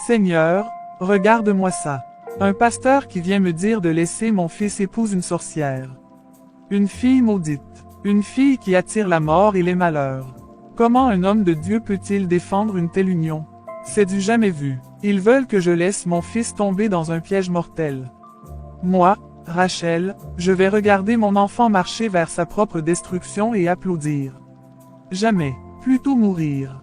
Seigneur, regarde-moi ça. Un pasteur qui vient me dire de laisser mon fils épouse une sorcière. Une fille maudite. Une fille qui attire la mort et les malheurs. Comment un homme de Dieu peut-il défendre une telle union? C'est du jamais vu. Ils veulent que je laisse mon fils tomber dans un piège mortel. Moi, Rachel, je vais regarder mon enfant marcher vers sa propre destruction et applaudir. Jamais, plutôt mourir.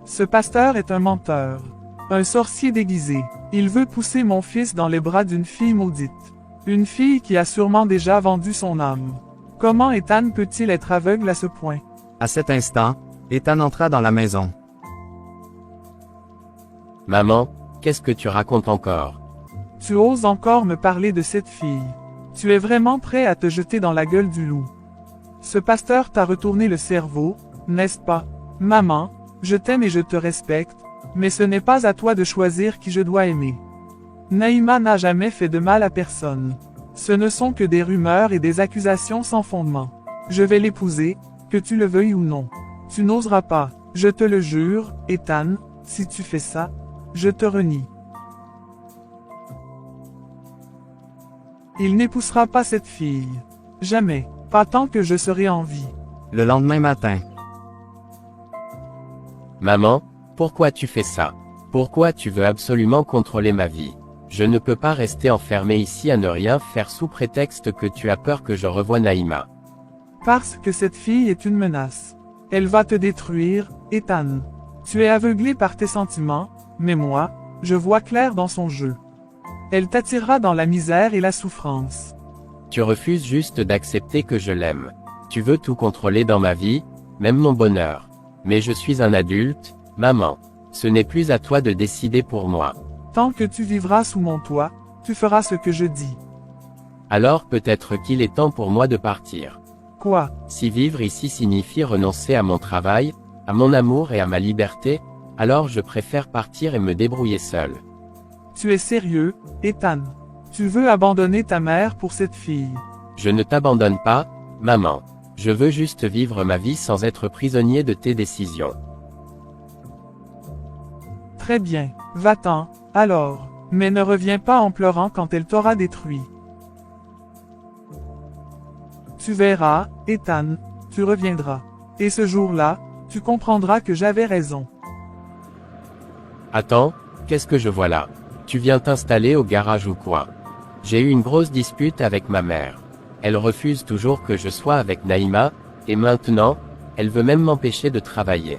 Ce pasteur est un menteur. Un sorcier déguisé. Il veut pousser mon fils dans les bras d'une fille maudite. Une fille qui a sûrement déjà vendu son âme. Comment Ethan peut-il être aveugle à ce point? À cet instant, Ethan entra dans la maison. Maman, qu'est-ce que tu racontes encore? Tu oses encore me parler de cette fille. Tu es vraiment prêt à te jeter dans la gueule du loup. Ce pasteur t'a retourné le cerveau, n'est-ce pas? Maman, je t'aime et je te respecte, mais ce n'est pas à toi de choisir qui je dois aimer. Naïma n'a jamais fait de mal à personne. Ce ne sont que des rumeurs et des accusations sans fondement. Je vais l'épouser, que tu le veuilles ou non. Tu n'oseras pas, je te le jure, Ethan, si tu fais ça, je te renie. Il n'épousera pas cette fille. Jamais, pas tant que je serai en vie. Le lendemain matin. Maman, pourquoi tu fais ça? Pourquoi tu veux absolument contrôler ma vie? Je ne peux pas rester enfermé ici à ne rien faire sous prétexte que tu as peur que je revoie Naïma. Parce que cette fille est une menace. Elle va te détruire, Ethan. Tu es aveuglé par tes sentiments, mais moi, je vois clair dans son jeu. Elle t'attirera dans la misère et la souffrance. Tu refuses juste d'accepter que je l'aime. Tu veux tout contrôler dans ma vie, même mon bonheur. Mais je suis un adulte, maman. Ce n'est plus à toi de décider pour moi. Tant que tu vivras sous mon toit, tu feras ce que je dis. Alors peut-être qu'il est temps pour moi de partir. Quoi? Si vivre ici signifie renoncer à mon travail, à mon amour et à ma liberté, alors je préfère partir et me débrouiller seul. Tu es sérieux, Ethan? Tu veux abandonner ta mère pour cette fille? Je ne t'abandonne pas, maman. Je veux juste vivre ma vie sans être prisonnier de tes décisions. Très bien, va-t'en, alors, mais ne reviens pas en pleurant quand elle t'aura détruit. Tu verras, Ethan, tu reviendras. Et ce jour-là, tu comprendras que j'avais raison. Attends, qu'est-ce que je vois là? Tu viens t'installer au garage ou quoi? J'ai eu une grosse dispute avec ma mère. Elle refuse toujours que je sois avec Naïma, et maintenant, elle veut même m'empêcher de travailler.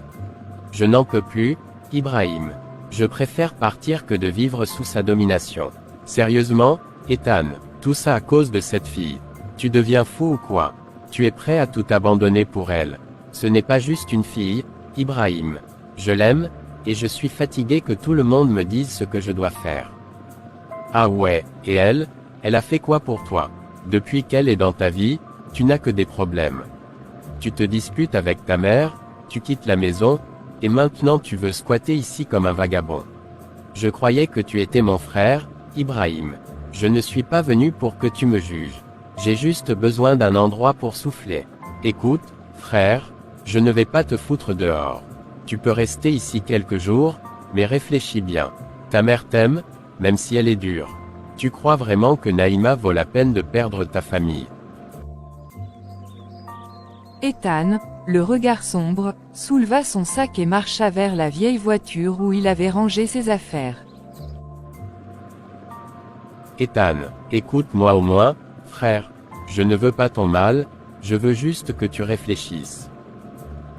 Je n'en peux plus, Ibrahim. Je préfère partir que de vivre sous sa domination. Sérieusement, Ethan, tout ça à cause de cette fille. Tu deviens fou ou quoi? Tu es prêt à tout abandonner pour elle. Ce n'est pas juste une fille, Ibrahim. Je l'aime, et je suis fatigué que tout le monde me dise ce que je dois faire. Ah ouais, et elle a fait quoi pour toi? Depuis qu'elle est dans ta vie, tu n'as que des problèmes. Tu te disputes avec ta mère, tu quittes la maison, et maintenant tu veux squatter ici comme un vagabond. Je croyais que tu étais mon frère, Ibrahim. Je ne suis pas venu pour que tu me juges. J'ai juste besoin d'un endroit pour souffler. Écoute, frère, je ne vais pas te foutre dehors. Tu peux rester ici quelques jours, mais réfléchis bien. Ta mère t'aime, même si elle est dure. Tu crois vraiment que Naïma vaut la peine de perdre ta famille? Ethan, le regard sombre, souleva son sac et marcha vers la vieille voiture où il avait rangé ses affaires. Ethan, écoute-moi au moins, frère. Je ne veux pas ton mal, je veux juste que tu réfléchisses.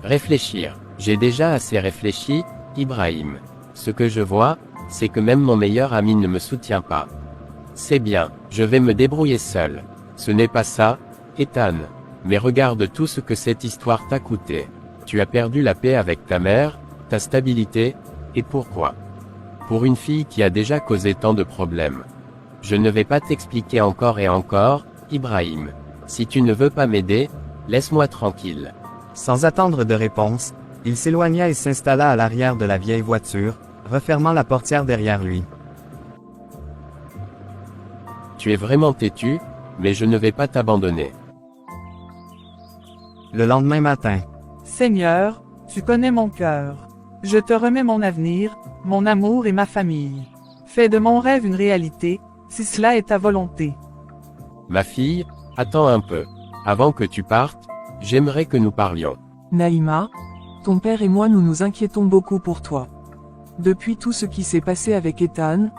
Réfléchir. J'ai déjà assez réfléchi, Ibrahim. Ce que je vois, c'est que même mon meilleur ami ne me soutient pas. C'est bien, je vais me débrouiller seul. Ce n'est pas ça, Ethan. Mais regarde tout ce que cette histoire t'a coûté. Tu as perdu la paix avec ta mère, ta stabilité, et pourquoi? Pour une fille qui a déjà causé tant de problèmes. Je ne vais pas t'expliquer encore et encore, Ibrahim. Si tu ne veux pas m'aider, laisse-moi tranquille. Sans attendre de réponse, il s'éloigna et s'installa à l'arrière de la vieille voiture, refermant la portière derrière lui. Tu es vraiment têtu, mais je ne vais pas t'abandonner. Le lendemain matin. Seigneur, tu connais mon cœur. Je te remets mon avenir, mon amour et ma famille. Fais de mon rêve une réalité, si cela est ta volonté. Ma fille, attends un peu. Avant que tu partes, j'aimerais que nous parlions. Naïma, ton père et moi nous nous inquiétons beaucoup pour toi. Depuis tout ce qui s'est passé avec Ethan,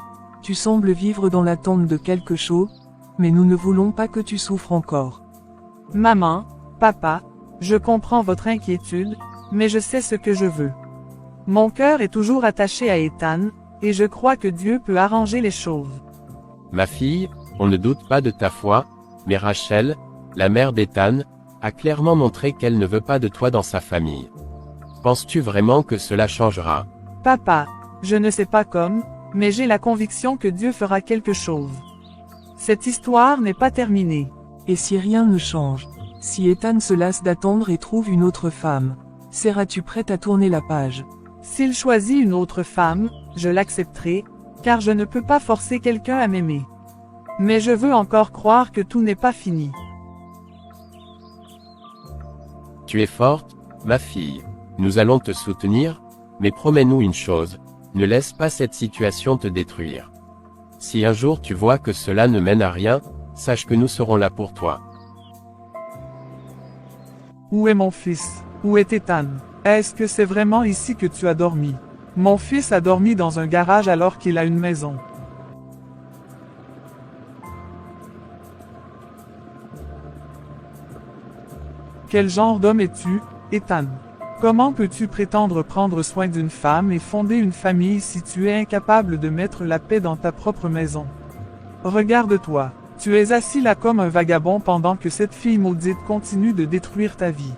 tu sembles vivre dans l'attente de quelque chose, mais nous ne voulons pas que tu souffres encore. Maman, papa, je comprends votre inquiétude, mais je sais ce que je veux. Mon cœur est toujours attaché à Ethan, et je crois que Dieu peut arranger les choses. Ma fille, on ne doute pas de ta foi, mais Rachel, la mère d'Ethan, a clairement montré qu'elle ne veut pas de toi dans sa famille. Penses-tu vraiment que cela changera? Papa, je ne sais pas comme, mais j'ai la conviction que Dieu fera quelque chose. Cette histoire n'est pas terminée. Et si rien ne change, si Ethan se lasse d'attendre et trouve une autre femme, seras-tu prête à tourner la page? S'il choisit une autre femme, je l'accepterai, car je ne peux pas forcer quelqu'un à m'aimer. Mais je veux encore croire que tout n'est pas fini. Tu es forte, ma fille. Nous allons te soutenir, mais promets-nous une chose, ne laisse pas cette situation te détruire. Si un jour tu vois que cela ne mène à rien, sache que nous serons là pour toi. Où est mon fils? Où est Ethan? Est-ce que c'est vraiment ici que tu as dormi? Mon fils a dormi dans un garage alors qu'il a une maison. Quel genre d'homme es-tu, Ethan? Comment peux-tu prétendre prendre soin d'une femme et fonder une famille si tu es incapable de mettre la paix dans ta propre maison? Regarde-toi, tu es assis là comme un vagabond pendant que cette fille maudite continue de détruire ta vie.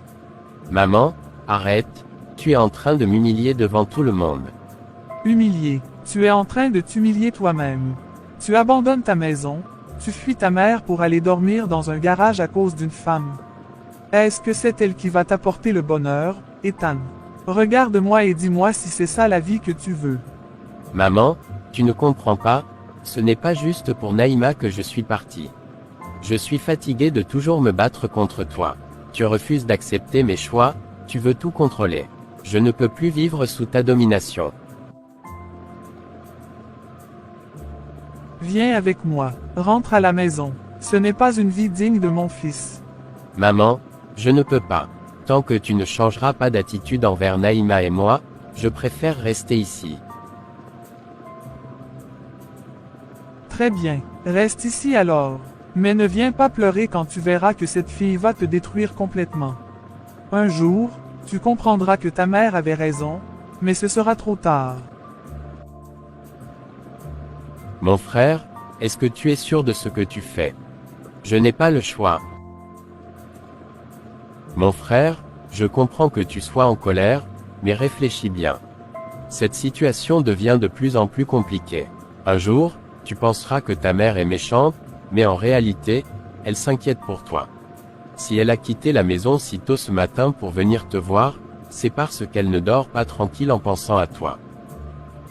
Maman, arrête, tu es en train de m'humilier devant tout le monde. Humilié, tu es en train de t'humilier toi-même. Tu abandonnes ta maison, tu fuis ta mère pour aller dormir dans un garage à cause d'une femme. Est-ce que c'est elle qui va t'apporter le bonheur, Ethan? Regarde-moi et dis-moi si c'est ça la vie que tu veux. Maman, tu ne comprends pas, ce n'est pas juste pour Naïma que je suis parti. Je suis fatigué de toujours me battre contre toi. Tu refuses d'accepter mes choix, tu veux tout contrôler. Je ne peux plus vivre sous ta domination. Viens avec moi, rentre à la maison. Ce n'est pas une vie digne de mon fils. Maman, je ne peux pas. Tant que tu ne changeras pas d'attitude envers Naïma et moi, je préfère rester ici. Très bien, reste ici alors. Mais ne viens pas pleurer quand tu verras que cette fille va te détruire complètement. Un jour, tu comprendras que ta mère avait raison, mais ce sera trop tard. Mon frère, est-ce que tu es sûr de ce que tu fais? Je n'ai pas le choix. Mon frère, je comprends que tu sois en colère, mais réfléchis bien. Cette situation devient de plus en plus compliquée. Un jour, tu penseras que ta mère est méchante, mais en réalité, elle s'inquiète pour toi. Si elle a quitté la maison si tôt ce matin pour venir te voir, c'est parce qu'elle ne dort pas tranquille en pensant à toi.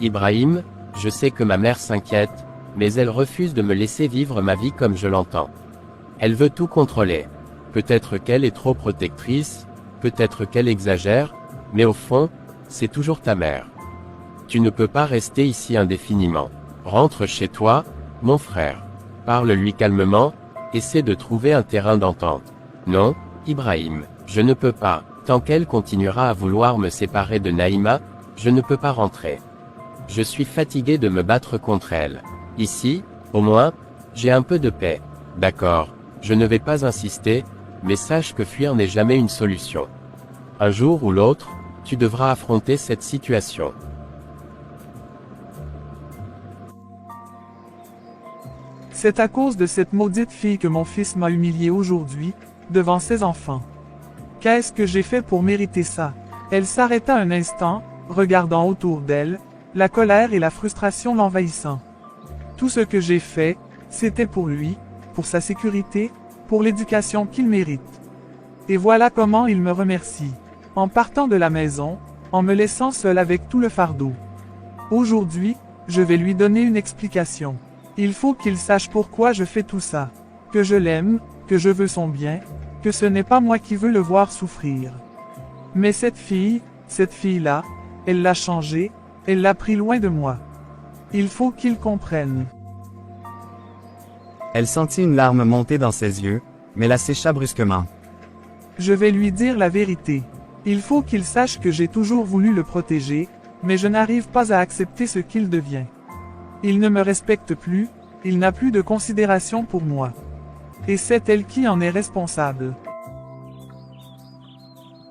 Ibrahim, je sais que ma mère s'inquiète, mais elle refuse de me laisser vivre ma vie comme je l'entends. Elle veut tout contrôler. Peut-être qu'elle est trop protectrice, peut-être qu'elle exagère, mais au fond, c'est toujours ta mère. Tu ne peux pas rester ici indéfiniment. Rentre chez toi, mon frère. Parle-lui calmement, essaie de trouver un terrain d'entente. Non, Ibrahim, je ne peux pas. Tant qu'elle continuera à vouloir me séparer de Naïma, je ne peux pas rentrer. Je suis fatigué de me battre contre elle. Ici, au moins, j'ai un peu de paix. D'accord, je ne vais pas insister, mais sache que fuir n'est jamais une solution. Un jour ou l'autre, tu devras affronter cette situation. C'est à cause de cette maudite fille que mon fils m'a humilié aujourd'hui, devant ses enfants. Qu'est-ce que j'ai fait pour mériter ça? Elle s'arrêta un instant, regardant autour d'elle, la colère et la frustration l'envahissant. Tout ce que j'ai fait, c'était pour lui, pour sa sécurité, pour l'éducation qu'il mérite. Et voilà comment il me remercie. En partant de la maison, en me laissant seul avec tout le fardeau. Aujourd'hui, je vais lui donner une explication. Il faut qu'il sache pourquoi je fais tout ça. Que je l'aime, que je veux son bien, que ce n'est pas moi qui veux le voir souffrir. Mais cette fille-là, Elle l'a changé, elle l'a pris loin de moi. Il faut qu'il comprenne. Elle sentit une larme monter dans ses yeux, mais la sécha brusquement. Je vais lui dire la vérité. Il faut qu'il sache que j'ai toujours voulu le protéger, mais je n'arrive pas à accepter ce qu'il devient. Il ne me respecte plus, il n'a plus de considération pour moi. Et c'est elle qui en est responsable.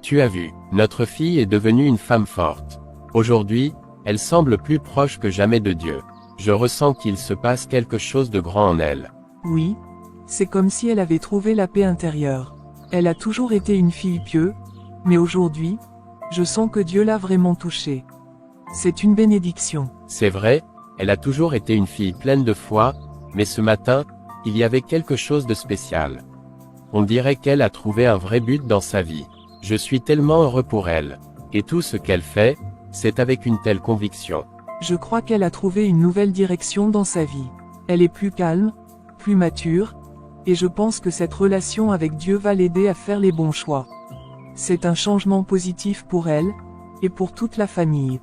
Tu as vu, notre fille est devenue une femme forte. Aujourd'hui, elle semble plus proche que jamais de Dieu. Je ressens qu'il se passe quelque chose de grand en elle. Oui, c'est comme si elle avait trouvé la paix intérieure. Elle a toujours été une fille pieuse, mais aujourd'hui, je sens que Dieu l'a vraiment touchée. C'est une bénédiction. C'est vrai, elle a toujours été une fille pleine de foi, mais ce matin, il y avait quelque chose de spécial. On dirait qu'elle a trouvé un vrai but dans sa vie. Je suis tellement heureux pour elle. Et tout ce qu'elle fait, c'est avec une telle conviction. Je crois qu'elle a trouvé une nouvelle direction dans sa vie. Elle est plus calme, plus mature, et je pense que cette relation avec Dieu va l'aider à faire les bons choix. C'est un changement positif pour elle, et pour toute la famille.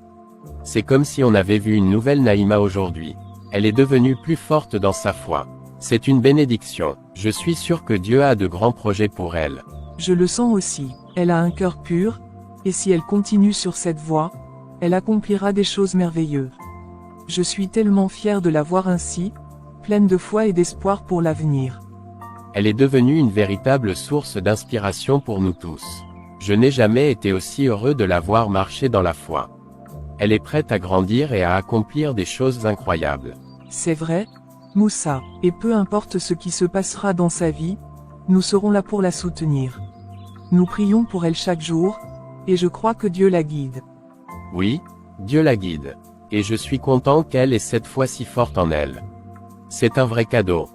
C'est comme si on avait vu une nouvelle Naïma aujourd'hui. Elle est devenue plus forte dans sa foi. C'est une bénédiction. Je suis sûr que Dieu a de grands projets pour elle. Je le sens aussi. Elle a un cœur pur, et si elle continue sur cette voie, elle accomplira des choses merveilleuses. Je suis tellement fier de la voir ainsi, pleine de foi et d'espoir pour l'avenir. Elle est devenue une véritable source d'inspiration pour nous tous. Je n'ai jamais été aussi heureux de la voir marcher dans la foi. Elle est prête à grandir et à accomplir des choses incroyables. C'est vrai, Moussa, et peu importe ce qui se passera dans sa vie, nous serons là pour la soutenir. Nous prions pour elle chaque jour, et je crois que Dieu la guide. Oui, Dieu la guide. Et je suis content qu'elle ait cette foi si forte en elle. C'est un vrai cadeau.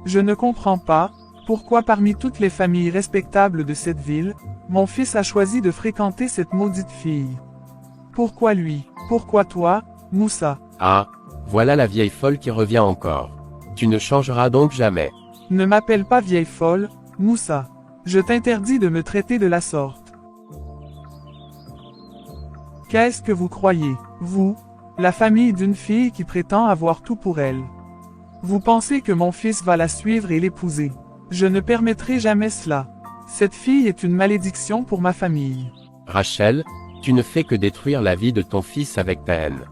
Je ne comprends pas, pourquoi parmi toutes les familles respectables de cette ville, mon fils a choisi de fréquenter cette maudite fille. Pourquoi lui? Pourquoi toi, Moussa? Ah, voilà la vieille folle qui revient encore. Tu ne changeras donc jamais. Ne m'appelle pas vieille folle, Moussa. Je t'interdis de me traiter de la sorte. Qu'est-ce que vous croyez, vous, la famille d'une fille qui prétend avoir tout pour elle? Vous pensez que mon fils va la suivre et l'épouser? Je ne permettrai jamais cela. Cette fille est une malédiction pour ma famille. Rachel, tu ne fais que détruire la vie de ton fils avec ta haine.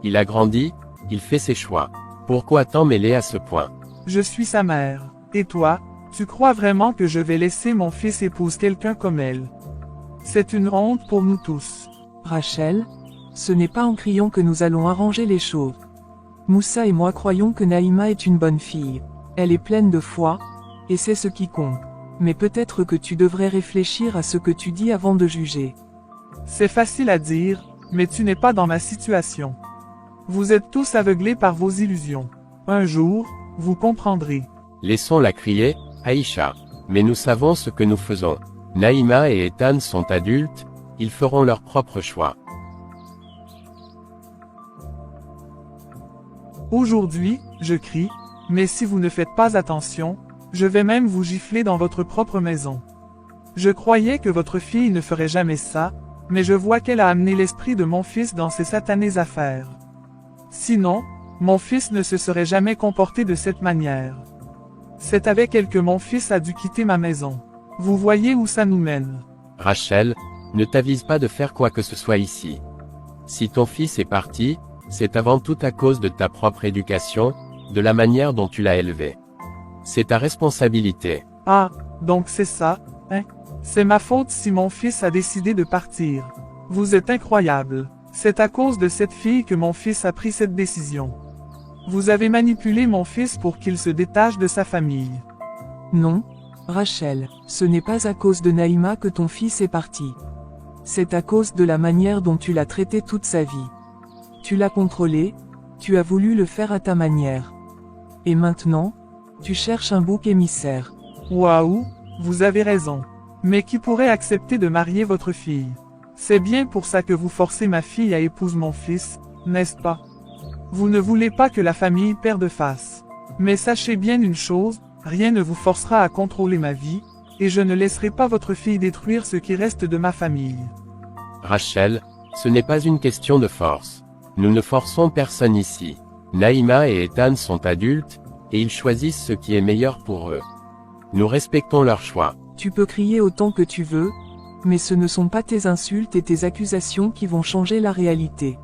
Il a grandi, il fait ses choix. Pourquoi t'en mêler à ce point? Je suis sa mère. Et toi, tu crois vraiment que je vais laisser mon fils épouser quelqu'un comme elle? C'est une honte pour nous tous. Rachel, ce n'est pas en criant que nous allons arranger les choses. Moussa et moi croyons que Naïma est une bonne fille. Elle est pleine de foi, et c'est ce qui compte. Mais peut-être que tu devrais réfléchir à ce que tu dis avant de juger. C'est facile à dire, mais tu n'es pas dans ma situation. Vous êtes tous aveuglés par vos illusions. Un jour, vous comprendrez. Laissons-la crier, Aïcha. Mais nous savons ce que nous faisons. Naïma et Ethan sont adultes, ils feront leur propre choix. Aujourd'hui, je crie, mais si vous ne faites pas attention, je vais même vous gifler dans votre propre maison. Je croyais que votre fille ne ferait jamais ça, mais je vois qu'elle a amené l'esprit de mon fils dans ses satanées affaires. Sinon, mon fils ne se serait jamais comporté de cette manière. C'est avec elle que mon fils a dû quitter ma maison. Vous voyez où ça nous mène. Rachel, ne t'avise pas de faire quoi que ce soit ici. Si ton fils est parti, c'est avant tout à cause de ta propre éducation, de la manière dont tu l'as élevé. C'est ta responsabilité. Ah, donc c'est ça, hein? C'est ma faute si mon fils a décidé de partir. Vous êtes incroyable. C'est à cause de cette fille que mon fils a pris cette décision. Vous avez manipulé mon fils pour qu'il se détache de sa famille. Non, Rachel, ce n'est pas à cause de Naïma que ton fils est parti. C'est à cause de la manière dont tu l'as traité toute sa vie. Tu l'as contrôlé, tu as voulu le faire à ta manière. Et maintenant, tu cherches un bouc émissaire. Waouh, vous avez raison. Mais qui pourrait accepter de marier votre fille? C'est bien pour ça que vous forcez ma fille à épouser mon fils, n'est-ce pas? Vous ne voulez pas que la famille perde face. Mais sachez bien une chose, rien ne vous forcera à contrôler ma vie, et je ne laisserai pas votre fille détruire ce qui reste de ma famille. Rachel, ce n'est pas une question de force. Nous ne forçons personne ici. Naïma et Ethan sont adultes, et ils choisissent ce qui est meilleur pour eux. Nous respectons leur choix. Tu peux crier autant que tu veux, mais ce ne sont pas tes insultes et tes accusations qui vont changer la réalité.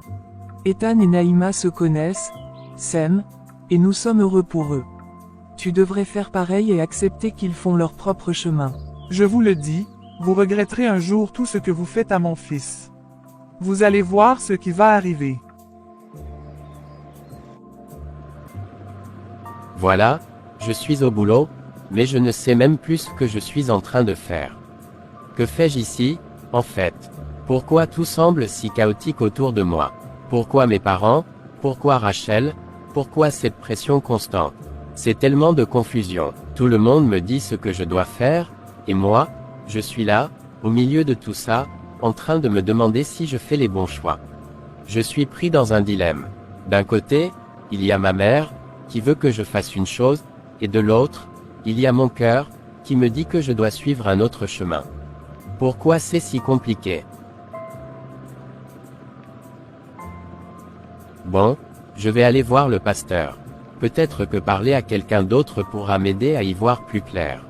Ethan et Naïma se connaissent, s'aiment, et nous sommes heureux pour eux. Tu devrais faire pareil et accepter qu'ils font leur propre chemin. Je vous le dis, vous regretterez un jour tout ce que vous faites à mon fils. Vous allez voir ce qui va arriver. Voilà, je suis au boulot, mais je ne sais même plus ce que je suis en train de faire. Que fais-je ici, en fait? Pourquoi tout semble si chaotique autour de moi? Pourquoi mes parents? Pourquoi Rachel? Pourquoi cette pression constante? C'est tellement de confusion. Tout le monde me dit ce que je dois faire, et moi, je suis là, au milieu de tout ça, en train de me demander si je fais les bons choix. Je suis pris dans un dilemme. D'un côté, il y a ma mère, qui veut que je fasse une chose, et de l'autre, il y a mon cœur, qui me dit que je dois suivre un autre chemin. Pourquoi c'est si compliqué? Bon, je vais aller voir le pasteur. Peut-être que parler à quelqu'un d'autre pourra m'aider à y voir plus clair.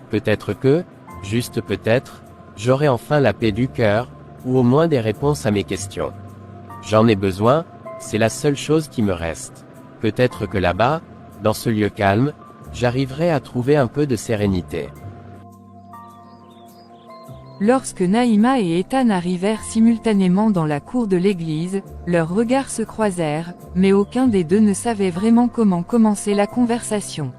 Peut-être que, juste peut-être, j'aurai enfin la paix du cœur, ou au moins des réponses à mes questions. J'en ai besoin, c'est la seule chose qui me reste. Peut-être que là-bas, dans ce lieu calme, j'arriverai à trouver un peu de sérénité. Lorsque Naïma et Ethan arrivèrent simultanément dans la cour de l'église, leurs regards se croisèrent, mais aucun des deux ne savait vraiment comment commencer la conversation.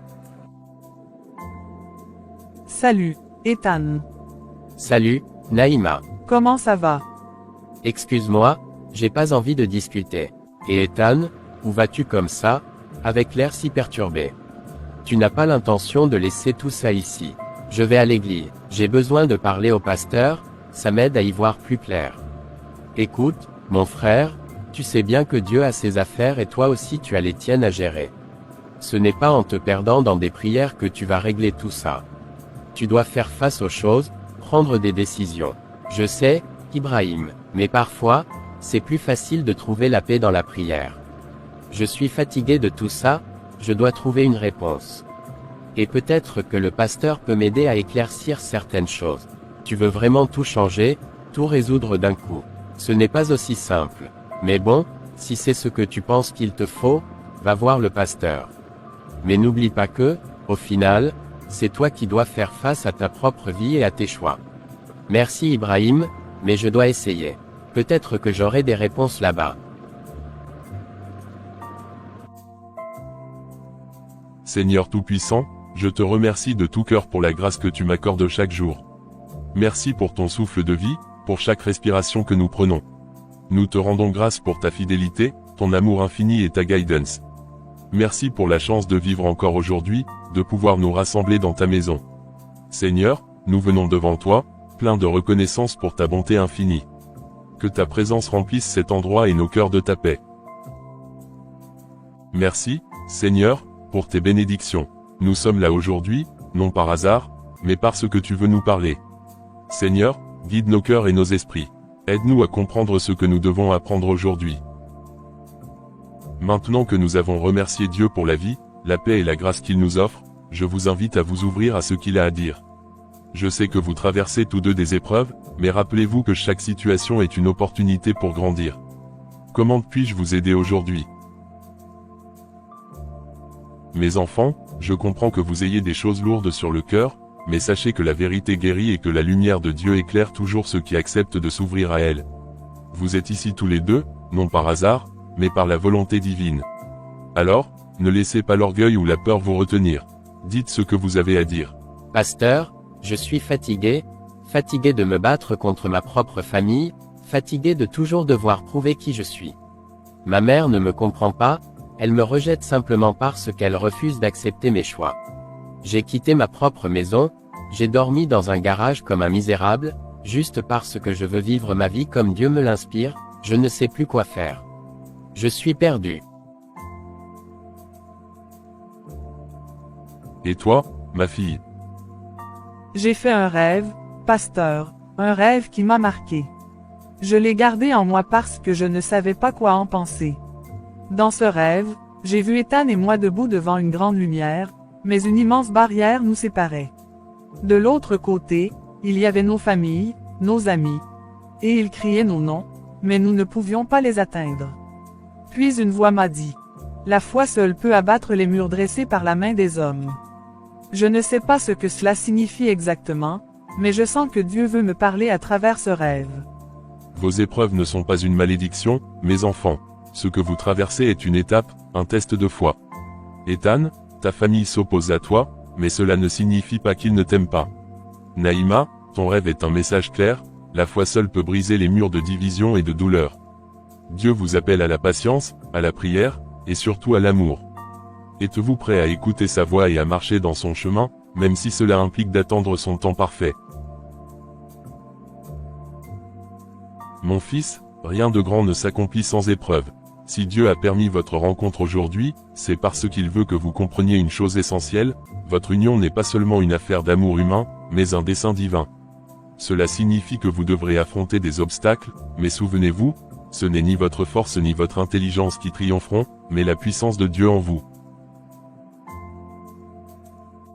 Salut, Ethan. Salut, Naïma. Comment ça va? Excuse-moi, j'ai pas envie de discuter. Et Ethan, où vas-tu comme ça, avec l'air si perturbé? Tu n'as pas l'intention de laisser tout ça ici. Je vais à l'église. J'ai besoin de parler au pasteur, ça m'aide à y voir plus clair. Écoute, mon frère, tu sais bien que Dieu a ses affaires et toi aussi tu as les tiennes à gérer. Ce n'est pas en te perdant dans des prières que tu vas régler tout ça. Tu dois faire face aux choses, prendre des décisions. Je sais, Ibrahim, mais parfois, c'est plus facile de trouver la paix dans la prière. Je suis fatigué de tout ça, je dois trouver une réponse. Et peut-être que le pasteur peut m'aider à éclaircir certaines choses. Tu veux vraiment tout changer, tout résoudre d'un coup. Ce n'est pas aussi simple. Mais bon, si c'est ce que tu penses qu'il te faut, va voir le pasteur. Mais n'oublie pas que, au final, c'est toi qui dois faire face à ta propre vie et à tes choix. Merci Ibrahim, mais je dois essayer. Peut-être que j'aurai des réponses là-bas. Seigneur Tout-Puissant, je te remercie de tout cœur pour la grâce que tu m'accordes chaque jour. Merci pour ton souffle de vie, pour chaque respiration que nous prenons. Nous te rendons grâce pour ta fidélité, ton amour infini et ta guidance. Merci pour la chance de vivre encore aujourd'hui, de pouvoir nous rassembler dans ta maison. Seigneur, nous venons devant toi, pleins de reconnaissance pour ta bonté infinie. Que ta présence remplisse cet endroit et nos cœurs de ta paix. Merci, Seigneur, pour tes bénédictions. Nous sommes là aujourd'hui, non par hasard, mais parce que tu veux nous parler. Seigneur, guide nos cœurs et nos esprits. Aide-nous à comprendre ce que nous devons apprendre aujourd'hui. Maintenant que nous avons remercié Dieu pour la vie, la paix et la grâce qu'il nous offre, je vous invite à vous ouvrir à ce qu'il a à dire. Je sais que vous traversez tous deux des épreuves, mais rappelez-vous que chaque situation est une opportunité pour grandir. Comment puis-je vous aider aujourd'hui? Mes enfants, je comprends que vous ayez des choses lourdes sur le cœur, mais sachez que la vérité guérit et que la lumière de Dieu éclaire toujours ceux qui acceptent de s'ouvrir à elle. Vous êtes ici tous les deux, non par hasard, mais par la volonté divine. Alors, ne laissez pas l'orgueil ou la peur vous retenir. Dites ce que vous avez à dire. Pasteur, je suis fatigué de me battre contre ma propre famille, fatigué de toujours devoir prouver qui je suis. Ma mère ne me comprend pas, elle me rejette simplement parce qu'elle refuse d'accepter mes choix. J'ai quitté ma propre maison, j'ai dormi dans un garage comme un misérable, juste parce que je veux vivre ma vie comme Dieu me l'inspire, je ne sais plus quoi faire. Je suis perdu. Et toi, ma fille? J'ai fait un rêve, pasteur, un rêve qui m'a marqué. Je l'ai gardé en moi parce que je ne savais pas quoi en penser. Dans ce rêve, j'ai vu Ethan et moi debout devant une grande lumière, mais une immense barrière nous séparait. De l'autre côté, il y avait nos familles, nos amis. Et ils criaient nos noms, mais nous ne pouvions pas les atteindre. Puis une voix m'a dit, « La foi seule peut abattre les murs dressés par la main des hommes. » Je ne sais pas ce que cela signifie exactement, mais je sens que Dieu veut me parler à travers ce rêve. Vos épreuves ne sont pas une malédiction, mes enfants. Ce que vous traversez est une étape, un test de foi. Ethan, ta famille s'oppose à toi, mais cela ne signifie pas qu'ils ne t'aiment pas. Naïma, ton rêve est un message clair, la foi seule peut briser les murs de division et de douleur. Dieu vous appelle à la patience, à la prière, et surtout à l'amour. Êtes-vous prêt à écouter sa voix et à marcher dans son chemin, même si cela implique d'attendre son temps parfait? Mon fils, rien de grand ne s'accomplit sans épreuve. Si Dieu a permis votre rencontre aujourd'hui, c'est parce qu'il veut que vous compreniez une chose essentielle, votre union n'est pas seulement une affaire d'amour humain, mais un dessein divin. Cela signifie que vous devrez affronter des obstacles, mais souvenez-vous, ce n'est ni votre force ni votre intelligence qui triompheront, mais la puissance de Dieu en vous.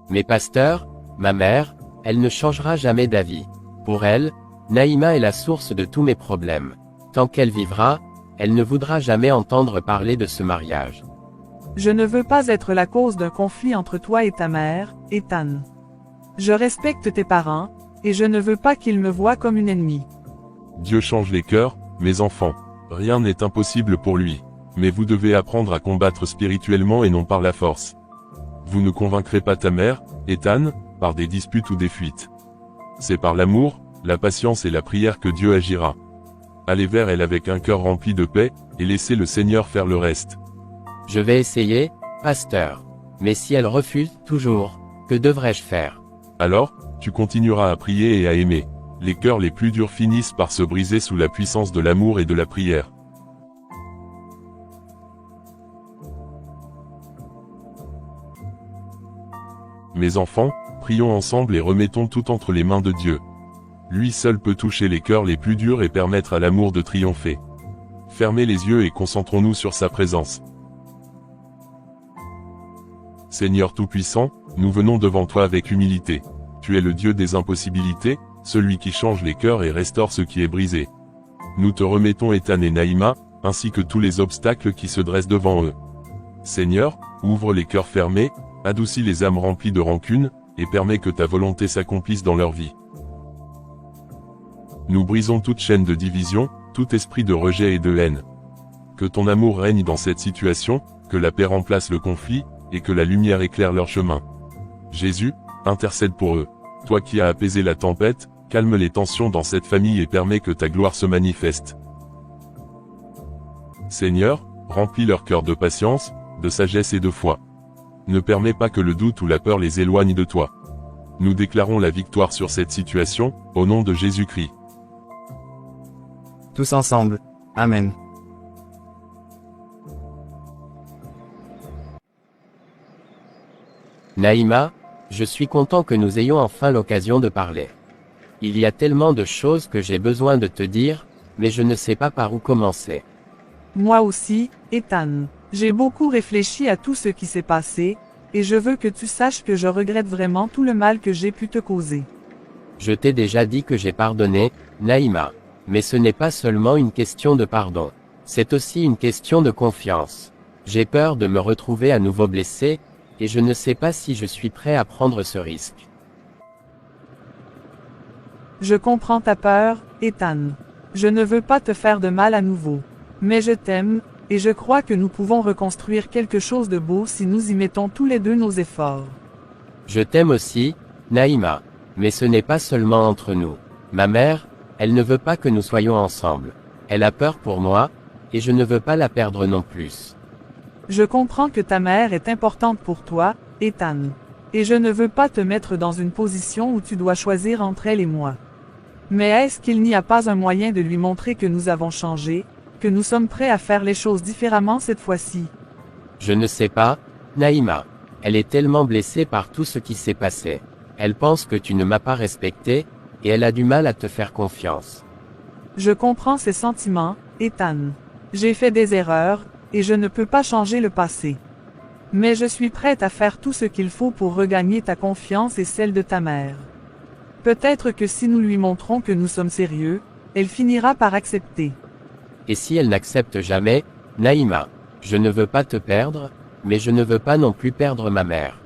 Mais pasteur, ma mère, elle ne changera jamais d'avis. Pour elle, Naïma est la source de tous mes problèmes. Tant qu'elle vivra, elle ne voudra jamais entendre parler de ce mariage. Je ne veux pas être la cause d'un conflit entre toi et ta mère, Ethan. Je respecte tes parents, et je ne veux pas qu'ils me voient comme une ennemie. Dieu change les cœurs, mes enfants. Rien n'est impossible pour lui. Mais vous devez apprendre à combattre spirituellement et non par la force. Vous ne convaincrez pas ta mère, Ethan, par des disputes ou des fuites. C'est par l'amour, la patience et la prière que Dieu agira. Allez vers elle avec un cœur rempli de paix, et laissez le Seigneur faire le reste. Je vais essayer, pasteur. Mais si elle refuse toujours, que devrais-je faire? Alors, tu continueras à prier et à aimer. Les cœurs les plus durs finissent par se briser sous la puissance de l'amour et de la prière. Mes enfants, prions ensemble et remettons tout entre les mains de Dieu. Lui seul peut toucher les cœurs les plus durs et permettre à l'amour de triompher. Fermez les yeux et concentrons-nous sur sa présence. Seigneur Tout-Puissant, nous venons devant toi avec humilité. Tu es le Dieu des impossibilités, celui qui change les cœurs et restaure ce qui est brisé. Nous te remettons Ethan et Naïma, ainsi que tous les obstacles qui se dressent devant eux. Seigneur, ouvre les cœurs fermés, adoucis les âmes remplies de rancune, et permets que ta volonté s'accomplisse dans leur vie. Nous brisons toute chaîne de division, tout esprit de rejet et de haine. Que ton amour règne dans cette situation, que la paix remplace le conflit, et que la lumière éclaire leur chemin. Jésus, intercède pour eux. Toi qui as apaisé la tempête, calme les tensions dans cette famille et permets que ta gloire se manifeste. Seigneur, remplis leur cœur de patience, de sagesse et de foi. Ne permets pas que le doute ou la peur les éloigne de toi. Nous déclarons la victoire sur cette situation, au nom de Jésus-Christ. Tous ensemble. Amen. Naïma, je suis content que nous ayons enfin l'occasion de parler. Il y a tellement de choses que j'ai besoin de te dire, mais je ne sais pas par où commencer. Moi aussi, Ethan. J'ai beaucoup réfléchi à tout ce qui s'est passé, et je veux que tu saches que je regrette vraiment tout le mal que j'ai pu te causer. Je t'ai déjà dit que j'ai pardonné, Naïma. Mais ce n'est pas seulement une question de pardon. C'est aussi une question de confiance. J'ai peur de me retrouver à nouveau blessé, et je ne sais pas si je suis prêt à prendre ce risque. Je comprends ta peur, Ethan. Je ne veux pas te faire de mal à nouveau. Mais je t'aime, et je crois que nous pouvons reconstruire quelque chose de beau si nous y mettons tous les deux nos efforts. Je t'aime aussi, Naïma. Mais ce n'est pas seulement entre nous. Ma mère, elle ne veut pas que nous soyons ensemble. Elle a peur pour moi, et je ne veux pas la perdre non plus. Je comprends que ta mère est importante pour toi, Ethan. Et je ne veux pas te mettre dans une position où tu dois choisir entre elle et moi. Mais est-ce qu'il n'y a pas un moyen de lui montrer que nous avons changé, que nous sommes prêts à faire les choses différemment cette fois-ci? Je ne sais pas, Naïma. Elle est tellement blessée par tout ce qui s'est passé. Elle pense que tu ne m'as pas respecté, et elle a du mal à te faire confiance. Je comprends ses sentiments, Ethan. J'ai fait des erreurs, et je ne peux pas changer le passé. Mais je suis prête à faire tout ce qu'il faut pour regagner ta confiance et celle de ta mère. Peut-être que si nous lui montrons que nous sommes sérieux, elle finira par accepter. Et si elle n'accepte jamais, Naïma, je ne veux pas te perdre, mais je ne veux pas non plus perdre ma mère.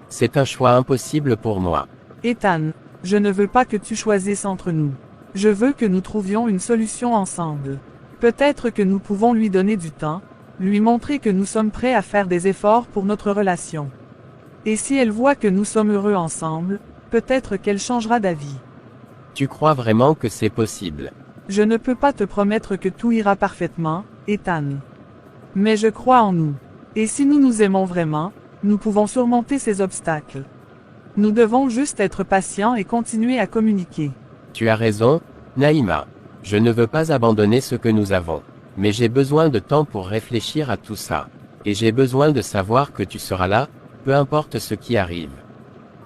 C'est un choix impossible pour moi. Ethan, je ne veux pas que tu choisisses entre nous. Je veux que nous trouvions une solution ensemble. Peut-être que nous pouvons lui donner du temps, lui montrer que nous sommes prêts à faire des efforts pour notre relation. Et si elle voit que nous sommes heureux ensemble, peut-être qu'elle changera d'avis. Tu crois vraiment que c'est possible? Je ne peux pas te promettre que tout ira parfaitement, Ethan. Mais je crois en nous. Et si nous nous aimons vraiment, nous pouvons surmonter ces obstacles. Nous devons juste être patients et continuer à communiquer. Tu as raison, Naïma. Je ne veux pas abandonner ce que nous avons. Mais j'ai besoin de temps pour réfléchir à tout ça. Et j'ai besoin de savoir que tu seras là, peu importe ce qui arrive.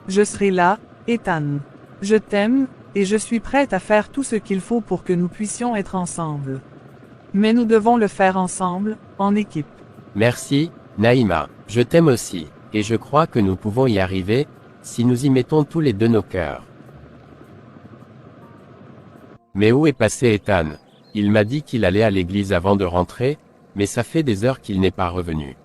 Je serai là, Ethan. Je t'aime, et je suis prête à faire tout ce qu'il faut pour que nous puissions être ensemble. Mais nous devons le faire ensemble, en équipe. Merci, Naïma. Je t'aime aussi, et je crois que nous pouvons y arriver, si nous y mettons tous les deux nos cœurs. Mais où est passé Ethan? Il m'a dit qu'il allait à l'église avant de rentrer, mais ça fait des heures qu'il n'est pas revenu.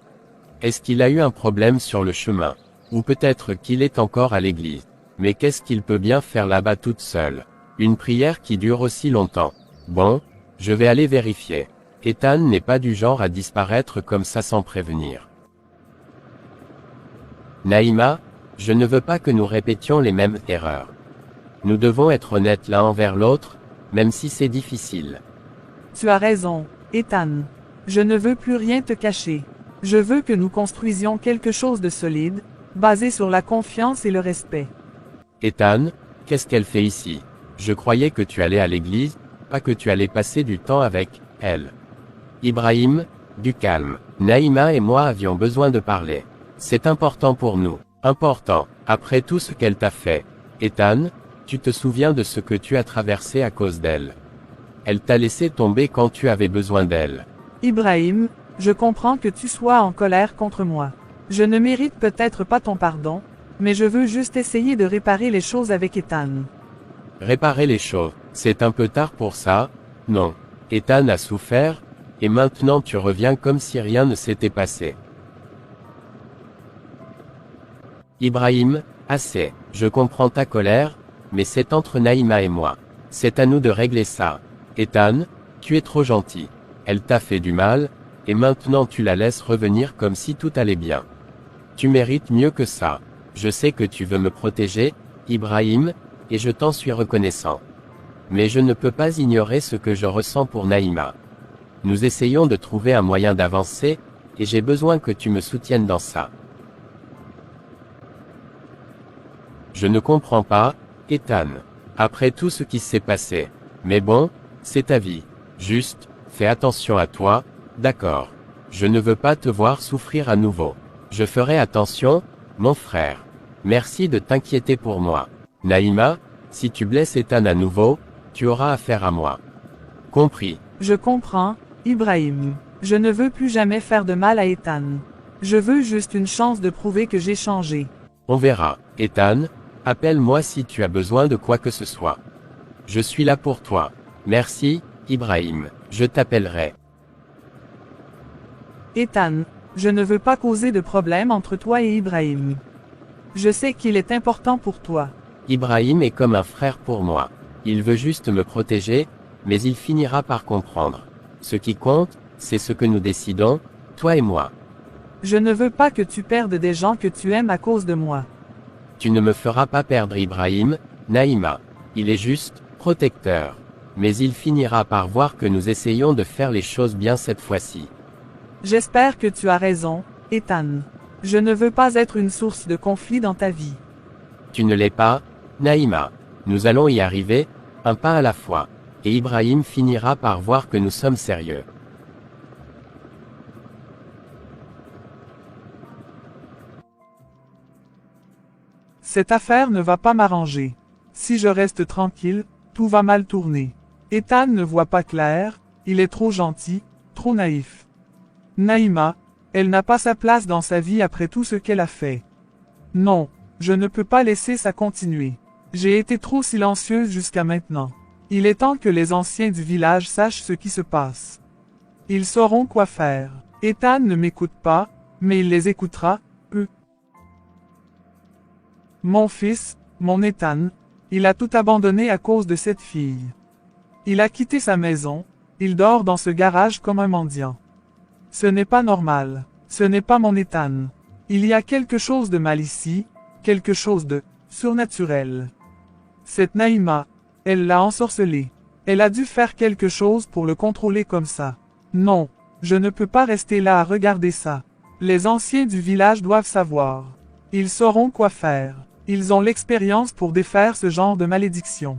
Est-ce qu'il a eu un problème sur le chemin? Ou peut-être qu'il est encore à l'église. Mais qu'est-ce qu'il peut bien faire là-bas toute seule? Une prière qui dure aussi longtemps. Bon, je vais aller vérifier. Ethan n'est pas du genre à disparaître comme ça sans prévenir. Naïma, je ne veux pas que nous répétions les mêmes erreurs. Nous devons être honnêtes l'un envers l'autre, même si c'est difficile. Tu as raison, Ethan. Je ne veux plus rien te cacher. Je veux que nous construisions quelque chose de solide, basé sur la confiance et le respect. Ethan, qu'est-ce qu'elle fait ici? Je croyais que tu allais à l'église, pas que tu allais passer du temps avec elle. Ibrahim, du calme. Naïma et moi avions besoin de parler. C'est important pour nous. Important, après tout ce qu'elle t'a fait. Ethan, tu te souviens de ce que tu as traversé à cause d'elle. Elle t'a laissé tomber quand tu avais besoin d'elle. Ibrahim, je comprends que tu sois en colère contre moi. Je ne mérite peut-être pas ton pardon, mais je veux juste essayer de réparer les choses avec Ethan. Réparer les choses, c'est un peu tard pour ça, non. Ethan a souffert, et maintenant tu reviens comme si rien ne s'était passé. Ibrahim, assez. Je comprends ta colère, mais c'est entre Naïma et moi. C'est à nous de régler ça. Ethan, tu es trop gentil. Elle t'a fait du mal, et maintenant tu la laisses revenir comme si tout allait bien. Tu mérites mieux que ça. Je sais que tu veux me protéger, Ibrahim, et je t'en suis reconnaissant. Mais je ne peux pas ignorer ce que je ressens pour Naïma. Nous essayons de trouver un moyen d'avancer, et j'ai besoin que tu me soutiennes dans ça. Je ne comprends pas, Ethan. Après tout ce qui s'est passé. Mais bon, c'est ta vie. Juste, fais attention à toi, d'accord. Je ne veux pas te voir souffrir à nouveau. Je ferai attention, mon frère. Merci de t'inquiéter pour moi. Naïma, si tu blesses Ethan à nouveau, tu auras affaire à moi. Compris. Je comprends, Ibrahim. Je ne veux plus jamais faire de mal à Ethan. Je veux juste une chance de prouver que j'ai changé. On verra. Ethan, appelle-moi si tu as besoin de quoi que ce soit. Je suis là pour toi. Merci, Ibrahim. Je t'appellerai. Ethan, je ne veux pas causer de problème entre toi et Ibrahim. Je sais qu'il est important pour toi. Ibrahim est comme un frère pour moi. Il veut juste me protéger, mais il finira par comprendre. Ce qui compte, c'est ce que nous décidons, toi et moi. Je ne veux pas que tu perdes des gens que tu aimes à cause de moi. Tu ne me feras pas perdre Ibrahim, Naïma. Il est juste, protecteur. Mais il finira par voir que nous essayons de faire les choses bien cette fois-ci. J'espère que tu as raison, Ethan. Je ne veux pas être une source de conflit dans ta vie. Tu ne l'es pas, Naïma. Nous allons y arriver, un pas à la fois. Et Ibrahim finira par voir que nous sommes sérieux. Cette affaire ne va pas m'arranger. Si je reste tranquille, tout va mal tourner. Ethan ne voit pas clair, il est trop gentil, trop naïf. Naïma, elle n'a pas sa place dans sa vie après tout ce qu'elle a fait. Non, je ne peux pas laisser ça continuer. J'ai été trop silencieuse jusqu'à maintenant. Il est temps que les anciens du village sachent ce qui se passe. Ils sauront quoi faire. Ethan ne m'écoute pas, mais il les écoutera, eux. Mon fils, mon Ethan, il a tout abandonné à cause de cette fille. Il a quitté sa maison, il dort dans ce garage comme un mendiant. Ce n'est pas normal, ce n'est pas mon Ethan. Il y a quelque chose de mal ici, quelque chose de surnaturel. Cette Naïma, elle l'a ensorcelé. Elle a dû faire quelque chose pour le contrôler comme ça. Non, je ne peux pas rester là à regarder ça. Les anciens du village doivent savoir. Ils sauront quoi faire. Ils ont l'expérience pour défaire ce genre de malédiction.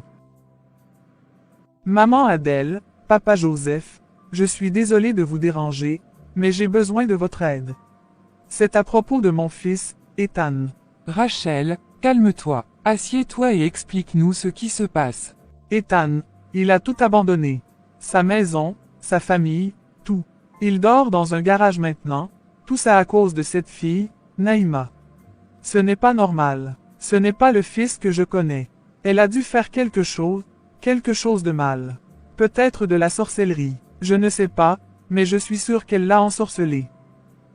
Maman Adèle, Papa Joseph, je suis désolé de vous déranger, mais j'ai besoin de votre aide. C'est à propos de mon fils, Ethan. Rachel, calme-toi, assieds-toi et explique-nous ce qui se passe. Ethan, il a tout abandonné. Sa maison, sa famille, tout. Il dort dans un garage maintenant, tout ça à cause de cette fille, Naïma. Ce n'est pas normal. Ce n'est pas le fils que je connais. Elle a dû faire quelque chose de mal. Peut-être de la sorcellerie. Je ne sais pas, mais je suis sûr qu'elle l'a ensorcelé.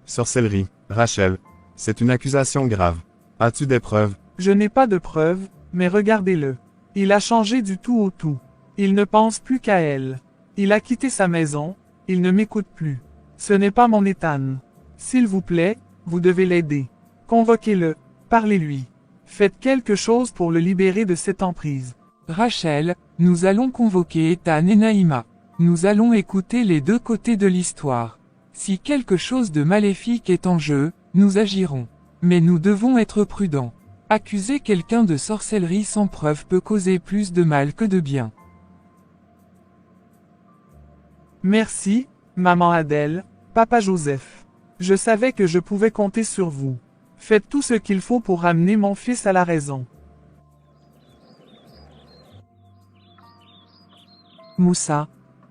Sorcellerie, Rachel. C'est une accusation grave. As-tu des preuves? Je n'ai pas de preuves, mais regardez-le. Il a changé du tout au tout. Il ne pense plus qu'à elle. Il a quitté sa maison, il ne m'écoute plus. Ce n'est pas mon Ethan. S'il vous plaît, vous devez l'aider. Convoquez-le, parlez-lui. Faites quelque chose pour le libérer de cette emprise. Rachel, nous allons convoquer Ethan et Naïma. Nous allons écouter les deux côtés de l'histoire. Si quelque chose de maléfique est en jeu, nous agirons. Mais nous devons être prudents. Accuser quelqu'un de sorcellerie sans preuve peut causer plus de mal que de bien. Merci, maman Adèle, papa Joseph. Je savais que je pouvais compter sur vous. Faites tout ce qu'il faut pour ramener mon fils à la raison. Moussa,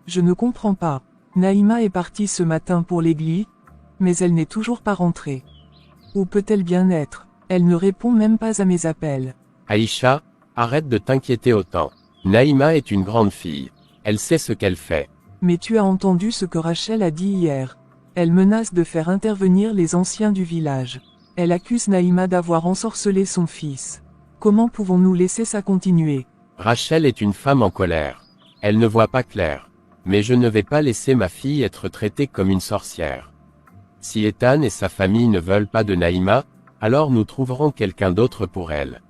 je ne comprends pas. Naïma est partie ce matin pour l'église, mais elle n'est toujours pas rentrée. Où peut-elle bien être? Elle ne répond même pas à mes appels. Aïcha, arrête de t'inquiéter autant. Naïma est une grande fille. Elle sait ce qu'elle fait. Mais tu as entendu ce que Rachel a dit hier. Elle menace de faire intervenir les anciens du village. Elle accuse Naïma d'avoir ensorcelé son fils. Comment pouvons-nous laisser ça continuer? Rachel est une femme en colère. Elle ne voit pas clair. Mais je ne vais pas laisser ma fille être traitée comme une sorcière. Si Ethan et sa famille ne veulent pas de Naïma, alors nous trouverons quelqu'un d'autre pour elle.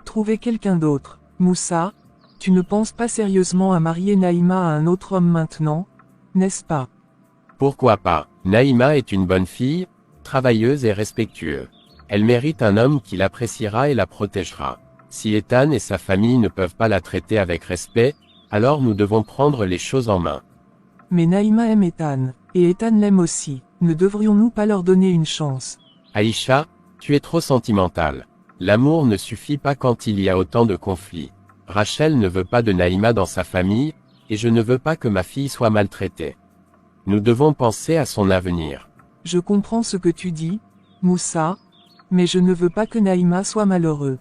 Trouver quelqu'un d'autre. Moussa, tu ne penses pas sérieusement à marier Naïma à un autre homme maintenant, n'est-ce pas? Pourquoi pas? Naïma est une bonne fille, travailleuse et respectueuse. Elle mérite un homme qui l'appréciera et la protégera. Si Ethan et sa famille ne peuvent pas la traiter avec respect, alors nous devons prendre les choses en main. Mais Naïma aime Ethan, et Ethan l'aime aussi. Ne devrions-nous pas leur donner une chance? Aïcha, tu es trop sentimentale. L'amour ne suffit pas quand il y a autant de conflits. Rachel ne veut pas de Naïma dans sa famille, et je ne veux pas que ma fille soit maltraitée. Nous devons penser à son avenir. Je comprends ce que tu dis, Moussa, mais je ne veux pas que Naïma soit malheureuse.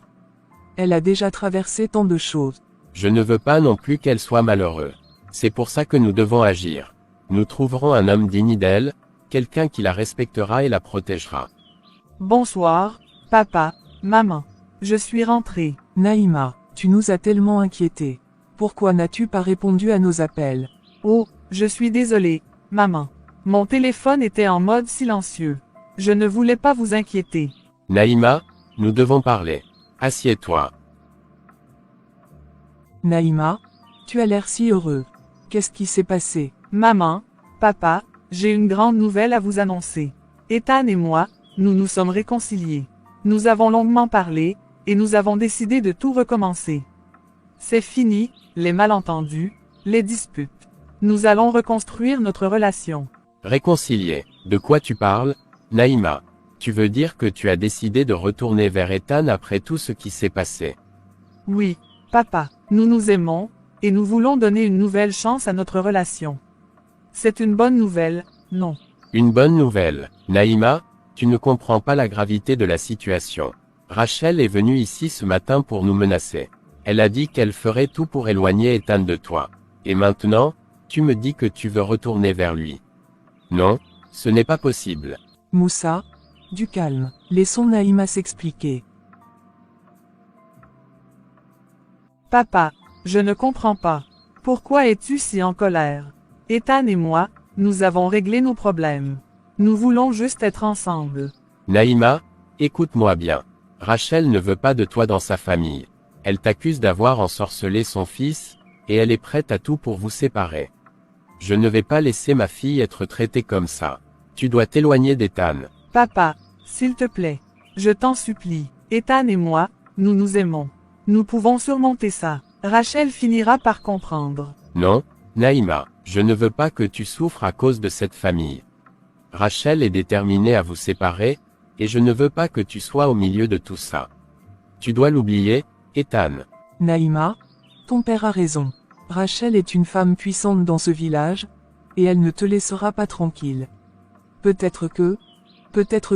Elle a déjà traversé tant de choses. Je ne veux pas non plus qu'elle soit malheureuse. C'est pour ça que nous devons agir. Nous trouverons un homme digne d'elle, quelqu'un qui la respectera et la protégera. Bonsoir, papa, maman. Je suis rentrée. Naïma, tu nous as tellement inquiétés. Pourquoi n'as-tu pas répondu à nos appels? Oh, je suis désolée, maman. Mon téléphone était en mode silencieux. Je ne voulais pas vous inquiéter. Naïma, nous devons parler. Assieds-toi. Naïma, tu as l'air si heureux. Qu'est-ce qui s'est passé? Maman, papa, j'ai une grande nouvelle à vous annoncer. Ethan et moi, nous nous sommes réconciliés. Nous avons longuement parlé, et nous avons décidé de tout recommencer. C'est fini, les malentendus, les disputes. Nous allons reconstruire notre relation. Réconcilier. De quoi tu parles, Naïma? Tu veux dire que tu as décidé de retourner vers Ethan après tout ce qui s'est passé? Oui, papa, nous nous aimons, et nous voulons donner une nouvelle chance à notre relation. C'est une bonne nouvelle, non? Une bonne nouvelle. Naïma, tu ne comprends pas la gravité de la situation. Rachel est venue ici ce matin pour nous menacer. Elle a dit qu'elle ferait tout pour éloigner Ethan de toi. Et maintenant, tu me dis que tu veux retourner vers lui. Non, ce n'est pas possible. Moussa, du calme. Laissons Naïma s'expliquer. Papa, je ne comprends pas. Pourquoi es-tu si en colère? Ethan et moi, nous avons réglé nos problèmes. Nous voulons juste être ensemble. Naïma, écoute-moi bien. Rachel ne veut pas de toi dans sa famille. Elle t'accuse d'avoir ensorcelé son fils, et elle est prête à tout pour vous séparer. Je ne vais pas laisser ma fille être traitée comme ça. Tu dois t'éloigner d'Ethan. Papa, s'il te plaît, je t'en supplie. Ethan et moi, nous nous aimons. Nous pouvons surmonter ça. Rachel finira par comprendre. Non, Naïma, je ne veux pas que tu souffres à cause de cette famille. Rachel est déterminée à vous séparer, et je ne veux pas que tu sois au milieu de tout ça. Tu dois l'oublier, Ethan. Naïma, ton père a raison. Rachel est une femme puissante dans ce village, et elle ne te laissera pas tranquille. Peut-être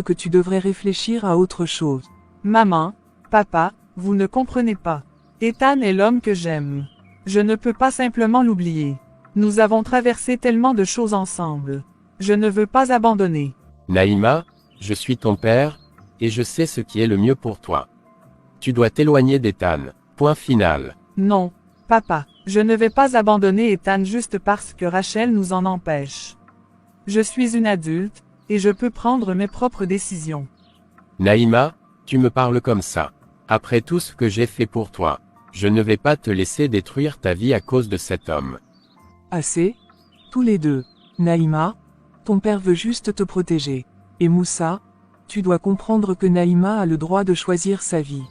que tu devrais réfléchir à autre chose. Maman, papa, vous ne comprenez pas. Ethan est l'homme que j'aime. Je ne peux pas simplement l'oublier. Nous avons traversé tellement de choses ensemble. Je ne veux pas abandonner. Naïma, je suis ton père, et je sais ce qui est le mieux pour toi. Tu dois t'éloigner d'Ethan. Point final. Non, papa, je ne vais pas abandonner Ethan juste parce que Rachel nous en empêche. Je suis une adulte, et je peux prendre mes propres décisions. Naïma, tu me parles comme ça. Après tout ce que j'ai fait pour toi, je ne vais pas te laisser détruire ta vie à cause de cet homme. Assez? Tous les deux. Naïma, ton père veut juste te protéger. Et Moussa, tu dois comprendre que Naïma a le droit de choisir sa vie.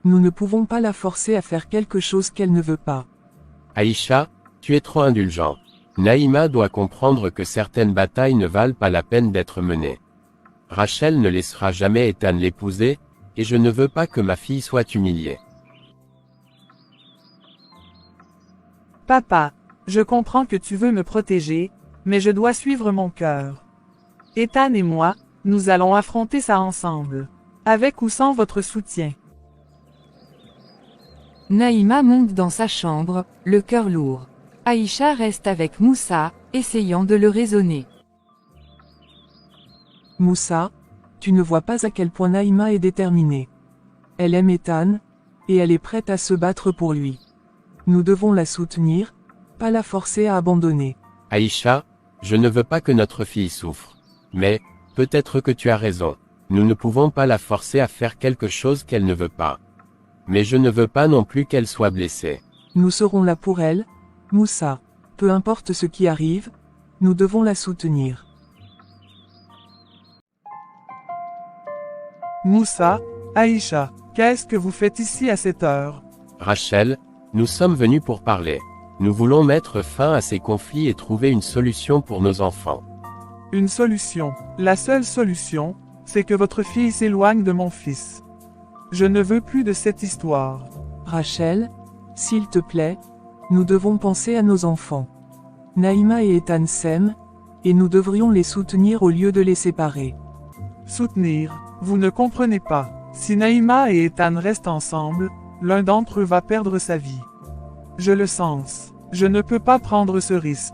Nous ne pouvons pas la forcer à faire quelque chose qu'elle ne veut pas. Aïcha, tu es trop indulgent. Naïma doit comprendre que certaines batailles ne valent pas la peine d'être menées. Rachel ne laissera jamais Ethan l'épouser, et je ne veux pas que ma fille soit humiliée. Papa, je comprends que tu veux me protéger, mais je dois suivre mon cœur. Ethan et moi, nous allons affronter ça ensemble. Avec ou sans votre soutien. Naïma monte dans sa chambre, le cœur lourd. Aïcha reste avec Moussa, essayant de le raisonner. Moussa, tu ne vois pas à quel point Naïma est déterminée. Elle aime Ethan, et elle est prête à se battre pour lui. Nous devons la soutenir, pas la forcer à abandonner. Aïcha, je ne veux pas que notre fille souffre. Mais, peut-être que tu as raison. Nous ne pouvons pas la forcer à faire quelque chose qu'elle ne veut pas. Mais je ne veux pas non plus qu'elle soit blessée. Nous serons là pour elle, Moussa. Peu importe ce qui arrive, nous devons la soutenir. Moussa, Aïcha, qu'est-ce que vous faites ici à cette heure? Rachel, nous sommes venus pour parler. Nous voulons mettre fin à ces conflits et trouver une solution pour nos enfants. Une solution. La seule solution, c'est que votre fille s'éloigne de mon fils. Je ne veux plus de cette histoire. Rachel, s'il te plaît, nous devons penser à nos enfants. Naïma et Ethan s'aiment, et nous devrions les soutenir au lieu de les séparer. Soutenir, vous ne comprenez pas. Si Naïma et Ethan restent ensemble, l'un d'entre eux va perdre sa vie. Je le sens. Je ne peux pas prendre ce risque.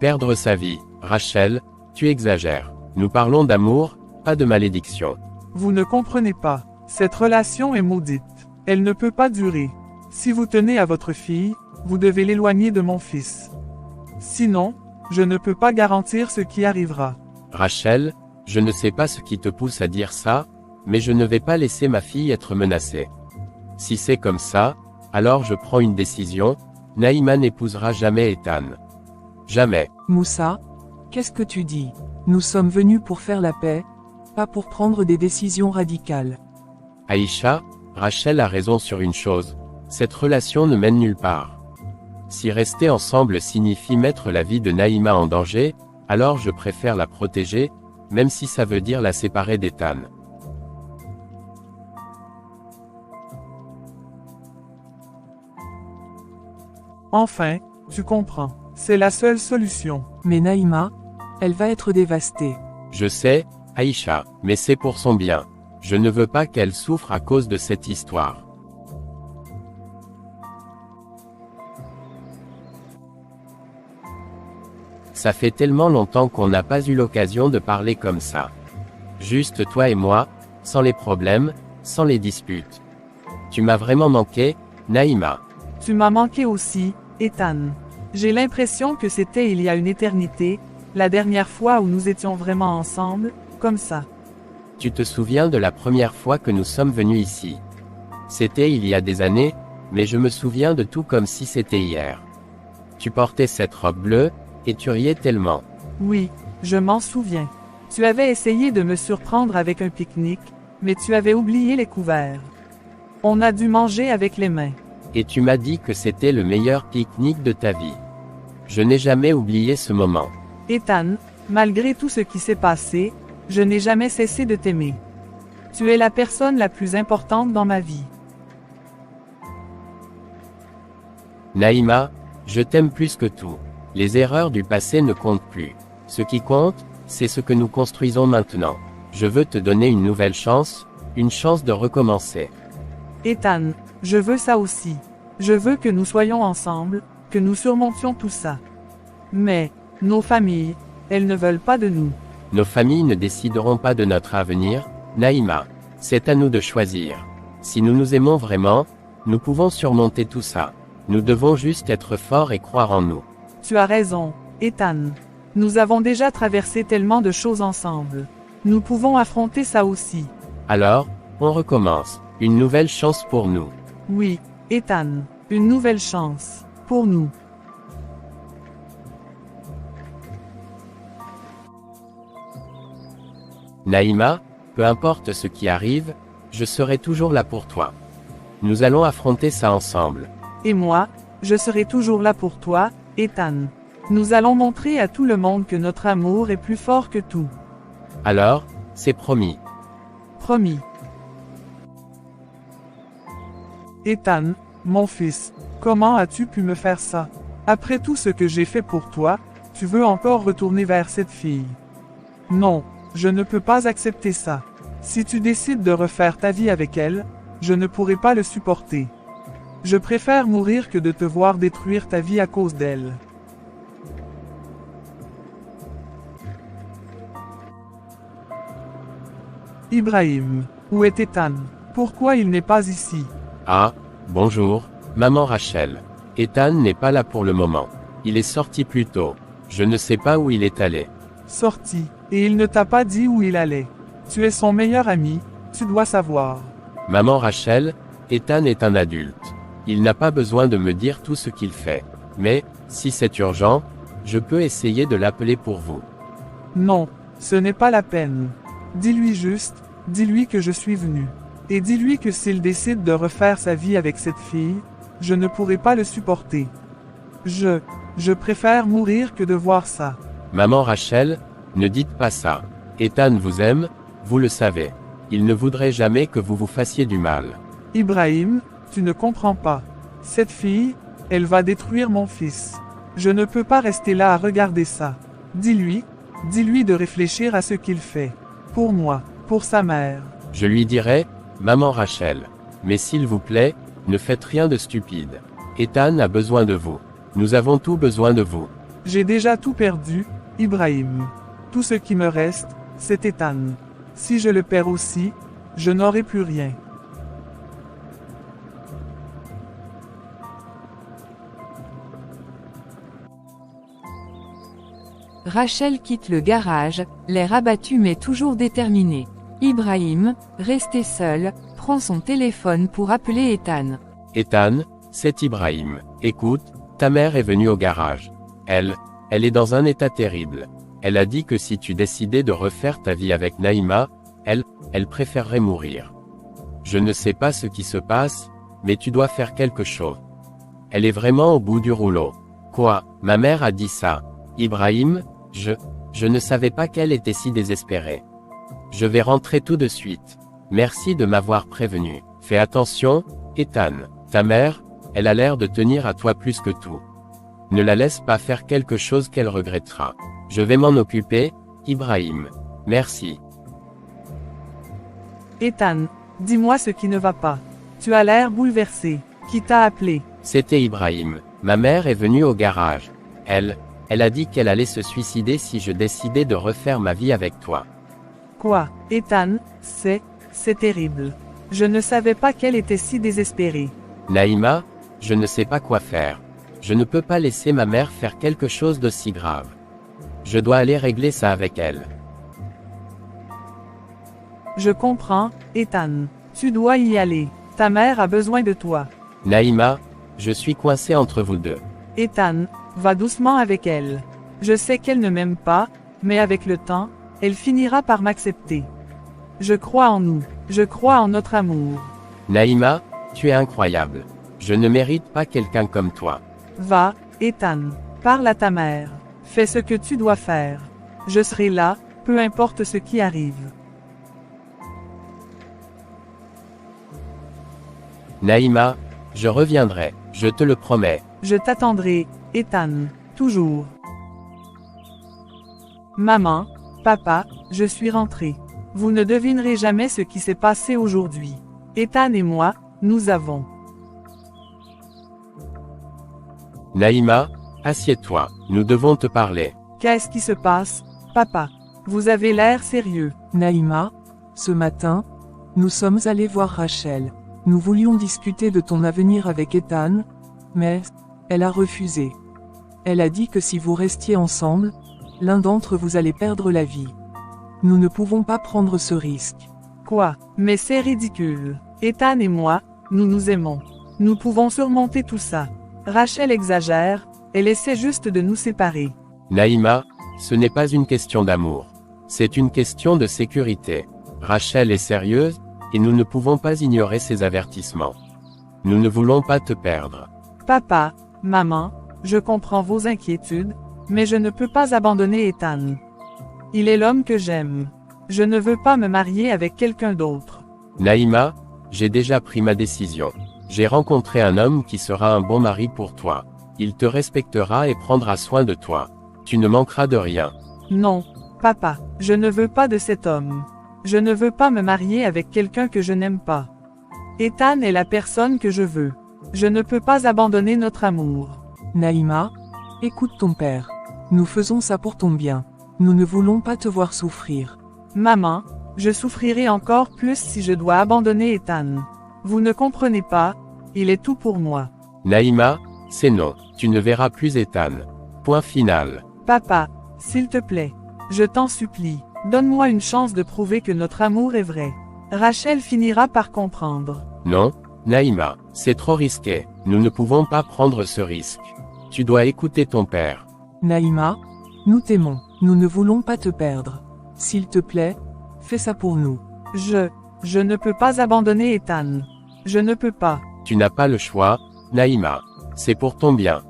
Perdre sa vie, Rachel, tu exagères. Nous parlons d'amour, pas de malédiction. Vous ne comprenez pas. Cette relation est maudite. Elle ne peut pas durer. Si vous tenez à votre fille, vous devez l'éloigner de mon fils. Sinon, je ne peux pas garantir ce qui arrivera. Rachel, je ne sais pas ce qui te pousse à dire ça, mais je ne vais pas laisser ma fille être menacée. Si c'est comme ça, alors je prends une décision, Naïma n'épousera jamais Ethan. Jamais. Moussa, qu'est-ce que tu dis? Nous sommes venus pour faire la paix, pas pour prendre des décisions radicales. Aïcha, Rachel a raison sur une chose. Cette relation ne mène nulle part. Si rester ensemble signifie mettre la vie de Naïma en danger, Alors je préfère la protéger, même si ça veut dire la séparer d'Ethan. Enfin, tu comprends. C'est la seule solution. Mais Naïma, elle va être dévastée. Je sais, Aïcha, mais c'est pour son bien. Je ne veux pas qu'elle souffre à cause de cette histoire. Ça fait tellement longtemps qu'on n'a pas eu l'occasion de parler comme ça. Juste toi et moi, sans les problèmes, sans les disputes. Tu m'as vraiment manqué, Naïma. Tu m'as manqué aussi, Ethan. J'ai l'impression que c'était il y a une éternité, la dernière fois où nous étions vraiment ensemble, comme ça. Tu te souviens de la première fois que nous sommes venus ici? C'était il y a des années, mais je me souviens de tout comme si c'était hier. Tu portais cette robe bleue, et tu riais tellement. Oui, je m'en souviens. Tu avais essayé de me surprendre avec un pique-nique, mais tu avais oublié les couverts. On a dû manger avec les mains. Et tu m'as dit que c'était le meilleur pique-nique de ta vie. Je n'ai jamais oublié ce moment. Ethan, malgré tout ce qui s'est passé, je n'ai jamais cessé de t'aimer. Tu es la personne la plus importante dans ma vie. Naïma, je t'aime plus que tout. Les erreurs du passé ne comptent plus. Ce qui compte, c'est ce que nous construisons maintenant. Je veux te donner une nouvelle chance, une chance de recommencer. Ethan, je veux ça aussi. Je veux que nous soyons ensemble, que nous surmontions tout ça. Mais, nos familles, elles ne veulent pas de nous. Nos familles ne décideront pas de notre avenir, Naïma. C'est à nous de choisir. Si nous nous aimons vraiment, nous pouvons surmonter tout ça. Nous devons juste être forts et croire en nous. Tu as raison, Ethan. Nous avons déjà traversé tellement de choses ensemble. Nous pouvons affronter ça aussi. Alors, on recommence. Une nouvelle chance pour nous. Oui, Ethan, une nouvelle chance. Pour nous. Naïma, peu importe ce qui arrive, je serai toujours là pour toi. Nous allons affronter ça ensemble. Et moi, je serai toujours là pour toi, Ethan. Nous allons montrer à tout le monde que notre amour est plus fort que tout. Alors, c'est promis. Promis. Ethan, mon fils, comment as-tu pu me faire ça? Après tout ce que j'ai fait pour toi, tu veux encore retourner vers cette fille. Non, je ne peux pas accepter ça. Si tu décides de refaire ta vie avec elle, je ne pourrai pas le supporter. Je préfère mourir que de te voir détruire ta vie à cause d'elle. Ibrahim, où est Ethan? Pourquoi il n'est pas ici? Ah, bonjour, maman Rachel. Ethan n'est pas là pour le moment. Il est sorti plus tôt. Je ne sais pas où il est allé. Sorti, et il ne t'a pas dit où il allait. Tu es son meilleur ami, tu dois savoir. Maman Rachel, Ethan est un adulte. Il n'a pas besoin de me dire tout ce qu'il fait. Mais, si c'est urgent, je peux essayer de l'appeler pour vous. Non, ce n'est pas la peine. Dis-lui juste, dis-lui que je suis venu. Et dis-lui que s'il décide de refaire sa vie avec cette fille, je ne pourrai pas le supporter. Je préfère mourir que de voir ça. Maman Rachel, ne dites pas ça. Ethan vous aime, vous le savez. Il ne voudrait jamais que vous vous fassiez du mal. Ibrahim, tu ne comprends pas. Cette fille, elle va détruire mon fils. Je ne peux pas rester là à regarder ça. Dis-lui de réfléchir à ce qu'il fait. Pour moi, pour sa mère. Je lui dirai, maman Rachel. Mais s'il vous plaît, ne faites rien de stupide. Ethan a besoin de vous. Nous avons tous besoin de vous. J'ai déjà tout perdu, Ibrahim. Tout ce qui me reste, c'est Ethan. Si je le perds aussi, je n'aurai plus rien. Rachel quitte le garage, l'air abattu mais toujours déterminé. Ibrahim, resté seul, prend son téléphone pour appeler Ethan. Ethan, c'est Ibrahim. Écoute, ta mère est venue au garage. Elle est dans un état terrible. Elle a dit que si tu décidais de refaire ta vie avec Naïma, elle préférerait mourir. Je ne sais pas ce qui se passe, mais tu dois faire quelque chose. Elle est vraiment au bout du rouleau. Quoi, ma mère a dit ça? Ibrahim, Je ne savais pas qu'elle était si désespérée. Je vais rentrer tout de suite. Merci de m'avoir prévenu. Fais attention, Ethan. Ta mère, elle a l'air de tenir à toi plus que tout. Ne la laisse pas faire quelque chose qu'elle regrettera. Je vais m'en occuper, Ibrahim. Merci. Ethan, dis-moi ce qui ne va pas. Tu as l'air bouleversé. Qui t'a appelé? C'était Ibrahim. Ma mère est venue au garage. Elle a dit qu'elle allait se suicider si je décidais de refaire ma vie avec toi. Quoi? Ethan, c'est terrible. Je ne savais pas qu'elle était si désespérée. Naïma, je ne sais pas quoi faire. Je ne peux pas laisser ma mère faire quelque chose d'aussi grave. Je dois aller régler ça avec elle. Je comprends, Ethan. Tu dois y aller. Ta mère a besoin de toi. Naïma, je suis coincé entre vous deux. Ethan, va doucement avec elle. Je sais qu'elle ne m'aime pas, mais avec le temps, elle finira par m'accepter. Je crois en nous. Je crois en notre amour. Naïma, tu es incroyable. Je ne mérite pas quelqu'un comme toi. Va, Ethan. Parle à ta mère. Fais ce que tu dois faire. Je serai là, peu importe ce qui arrive. Naïma, je reviendrai, je te le promets. Je t'attendrai, Ethan. Toujours. Maman, papa, je suis rentré. Vous ne devinerez jamais ce qui s'est passé aujourd'hui. Ethan et moi, nous avons. Naïma, assieds-toi, nous devons te parler. Qu'est-ce qui se passe, papa? Vous avez l'air sérieux. Naïma, ce matin, nous sommes allés voir Rachel. Nous voulions discuter de ton avenir avec Ethan, mais elle a refusé. Elle a dit que si vous restiez ensemble, l'un d'entre vous allait perdre la vie. Nous ne pouvons pas prendre ce risque. Quoi? Mais c'est ridicule. Ethan et moi, nous nous aimons. Nous pouvons surmonter tout ça. Rachel exagère, elle essaie juste de nous séparer. Naïma, ce n'est pas une question d'amour. C'est une question de sécurité. Rachel est sérieuse, et nous ne pouvons pas ignorer ses avertissements. Nous ne voulons pas te perdre. Papa, maman, je comprends vos inquiétudes, mais je ne peux pas abandonner Ethan. Il est l'homme que j'aime. Je ne veux pas me marier avec quelqu'un d'autre. Naïma, j'ai déjà pris ma décision. J'ai rencontré un homme qui sera un bon mari pour toi. Il te respectera et prendra soin de toi. Tu ne manqueras de rien. Non, papa, je ne veux pas de cet homme. Je ne veux pas me marier avec quelqu'un que je n'aime pas. Ethan est la personne que je veux. Je ne peux pas abandonner notre amour. Naïma, écoute ton père. Nous faisons ça pour ton bien. Nous ne voulons pas te voir souffrir. Maman, je souffrirai encore plus si je dois abandonner Ethan. Vous ne comprenez pas, il est tout pour moi. Naïma, c'est non, tu ne verras plus Ethan. Point final. Papa, s'il te plaît, je t'en supplie, donne-moi une chance de prouver que notre amour est vrai. Rachel finira par comprendre. Non, Naïma, c'est trop risqué, nous ne pouvons pas prendre ce risque. Tu dois écouter ton père. Naïma, nous t'aimons, nous ne voulons pas te perdre. S'il te plaît, fais ça pour nous. Je ne peux pas abandonner Ethan. Je ne peux pas. Tu n'as pas le choix, Naïma. C'est pour ton bien.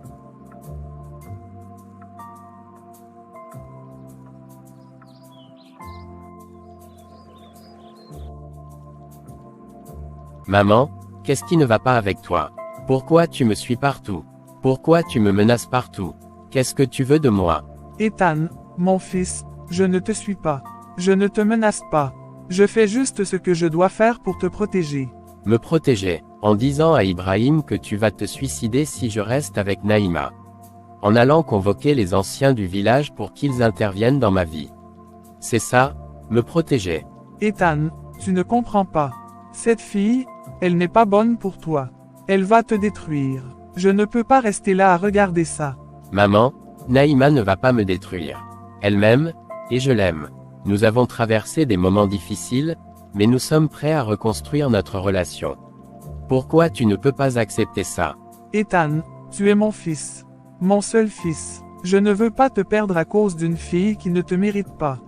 Maman, qu'est-ce qui ne va pas avec toi? Pourquoi tu me suis partout? Pourquoi tu me menaces partout? Qu'est-ce que tu veux de moi? Ethan, mon fils, je ne te suis pas. Je ne te menace pas. Je fais juste ce que je dois faire pour te protéger. Me protéger, en disant à Ibrahim que tu vas te suicider si je reste avec Naïma. En allant convoquer les anciens du village pour qu'ils interviennent dans ma vie. C'est ça, me protéger. Ethan, tu ne comprends pas. Cette fille, elle n'est pas bonne pour toi. Elle va te détruire. Je ne peux pas rester là à regarder ça. Maman, Naïma ne va pas me détruire. Elle m'aime, et je l'aime. Nous avons traversé des moments difficiles, mais nous sommes prêts à reconstruire notre relation. Pourquoi tu ne peux pas accepter ça? Ethan, tu es mon fils. Mon seul fils. Je ne veux pas te perdre à cause d'une fille qui ne te mérite pas.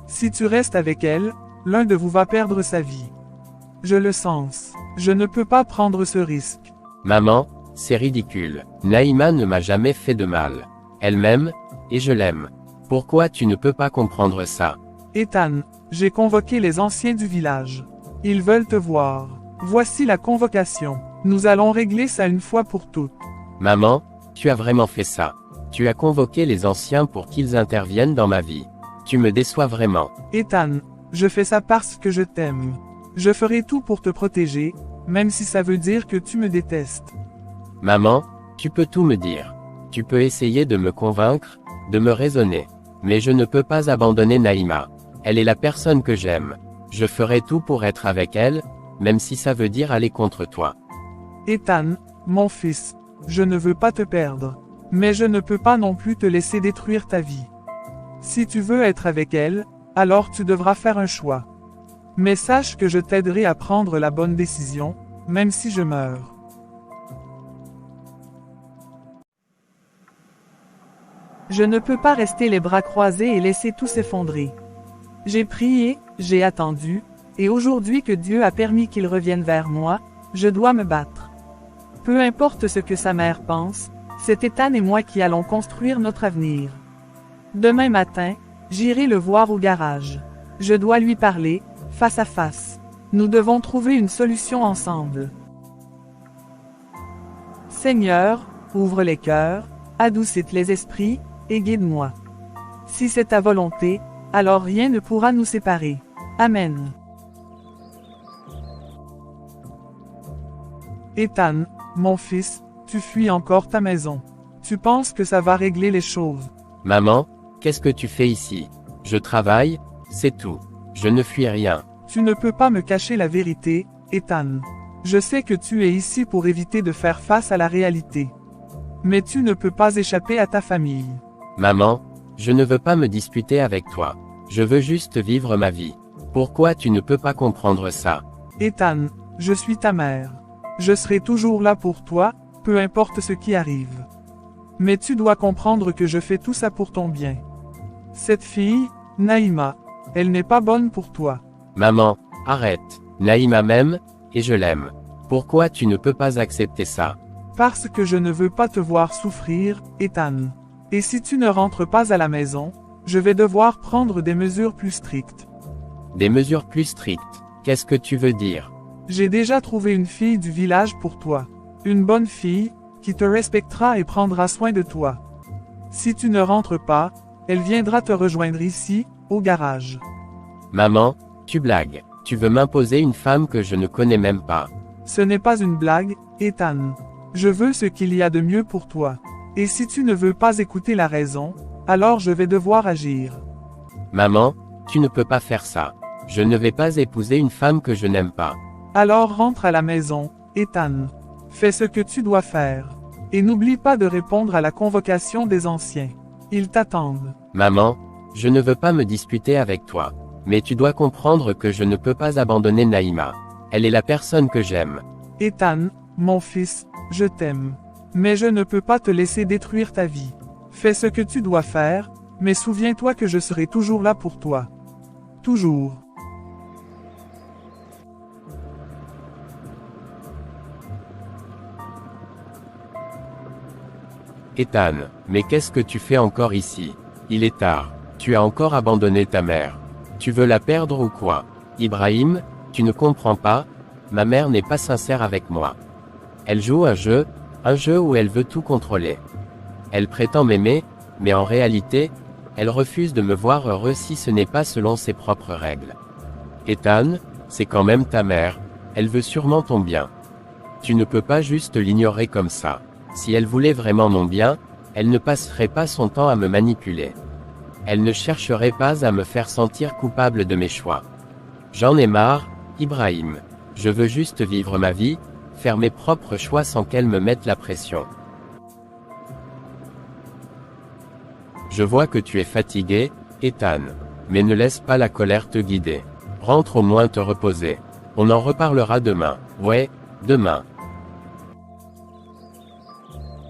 Si tu restes avec elle, l'un de vous va perdre sa vie. Je le sens. Je ne peux pas prendre ce risque. Maman, c'est ridicule. Naïma ne m'a jamais fait de mal. Elle m'aime, et je l'aime. Pourquoi tu ne peux pas comprendre ça? Ethan, j'ai convoqué les anciens du village. Ils veulent te voir. Voici la convocation. Nous allons régler ça une fois pour toutes. Maman, tu as vraiment fait ça. Tu as convoqué les anciens pour qu'ils interviennent dans ma vie. Tu me déçois vraiment. Ethan, je fais ça parce que je t'aime. Je ferai tout pour te protéger, même si ça veut dire que tu me détestes. Maman, tu peux tout me dire. Tu peux essayer de me convaincre, de me raisonner. Mais je ne peux pas abandonner Naïma. Elle est la personne que j'aime. Je ferai tout pour être avec elle, même si ça veut dire aller contre toi. Ethan, mon fils, je ne veux pas te perdre. Mais je ne peux pas non plus te laisser détruire ta vie. Si tu veux être avec elle, alors tu devras faire un choix. Mais sache que je t'aiderai à prendre la bonne décision, même si je meurs. Je ne peux pas rester les bras croisés et laisser tout s'effondrer. J'ai prié, j'ai attendu, et aujourd'hui que Dieu a permis qu'il revienne vers moi, je dois me battre. Peu importe ce que sa mère pense, c'est Ethan et moi qui allons construire notre avenir. Demain matin, j'irai le voir au garage. Je dois lui parler, face à face. Nous devons trouver une solution ensemble. Seigneur, ouvre les cœurs, adoucis les esprits, et guide-moi. Si c'est ta volonté, alors rien ne pourra nous séparer. Amen. Ethan, mon fils, tu fuis encore ta maison. Tu penses que ça va régler les choses. Maman, qu'est-ce que tu fais ici? Je travaille, c'est tout. Je ne fuis rien. Tu ne peux pas me cacher la vérité, Ethan. Je sais que tu es ici pour éviter de faire face à la réalité. Mais tu ne peux pas échapper à ta famille. Maman, je ne veux pas me disputer avec toi. Je veux juste vivre ma vie. Pourquoi tu ne peux pas comprendre ça? Ethan, je suis ta mère. Je serai toujours là pour toi, peu importe ce qui arrive. Mais tu dois comprendre que je fais tout ça pour ton bien. Cette fille, Naïma, elle n'est pas bonne pour toi. Maman, arrête. Naïma m'aime, et je l'aime. Pourquoi tu ne peux pas accepter ça? Parce que je ne veux pas te voir souffrir, Ethan. Et si tu ne rentres pas à la maison, je vais devoir prendre des mesures plus strictes. Des mesures plus strictes. Qu'est-ce que tu veux dire? J'ai déjà trouvé une fille du village pour toi. Une bonne fille, qui te respectera et prendra soin de toi. Si tu ne rentres pas, elle viendra te rejoindre ici, au garage. Maman, tu blagues. Tu veux m'imposer une femme que je ne connais même pas. Ce n'est pas une blague, Ethan. Je veux ce qu'il y a de mieux pour toi. Et si tu ne veux pas écouter la raison, alors je vais devoir agir. Maman, tu ne peux pas faire ça. Je ne vais pas épouser une femme que je n'aime pas. Alors rentre à la maison, Ethan. Fais ce que tu dois faire. Et n'oublie pas de répondre à la convocation des anciens. Ils t'attendent. Maman, je ne veux pas me disputer avec toi. Mais tu dois comprendre que je ne peux pas abandonner Naïma. Elle est la personne que j'aime. Ethan, mon fils, je t'aime. Mais je ne peux pas te laisser détruire ta vie. Fais ce que tu dois faire, mais souviens-toi que je serai toujours là pour toi. Toujours. Ethan, mais qu'est-ce que tu fais encore ici? Il est tard. Tu as encore abandonné ta mère. Tu veux la perdre ou quoi? Ibrahim, tu ne comprends pas? Ma mère n'est pas sincère avec moi. Elle joue un jeu où elle veut tout contrôler. Elle prétend m'aimer, mais en réalité, elle refuse de me voir heureux si ce n'est pas selon ses propres règles. Ethan, c'est quand même ta mère, elle veut sûrement ton bien. Tu ne peux pas juste l'ignorer comme ça. Si elle voulait vraiment mon bien, elle ne passerait pas son temps à me manipuler. Elle ne chercherait pas à me faire sentir coupable de mes choix. J'en ai marre, Ibrahim. Je veux juste vivre ma vie, faire mes propres choix sans qu'elle me mette la pression. Je vois que tu es fatigué, Ethan. Mais ne laisse pas la colère te guider. Rentre au moins te reposer. On en reparlera demain. Ouais, demain.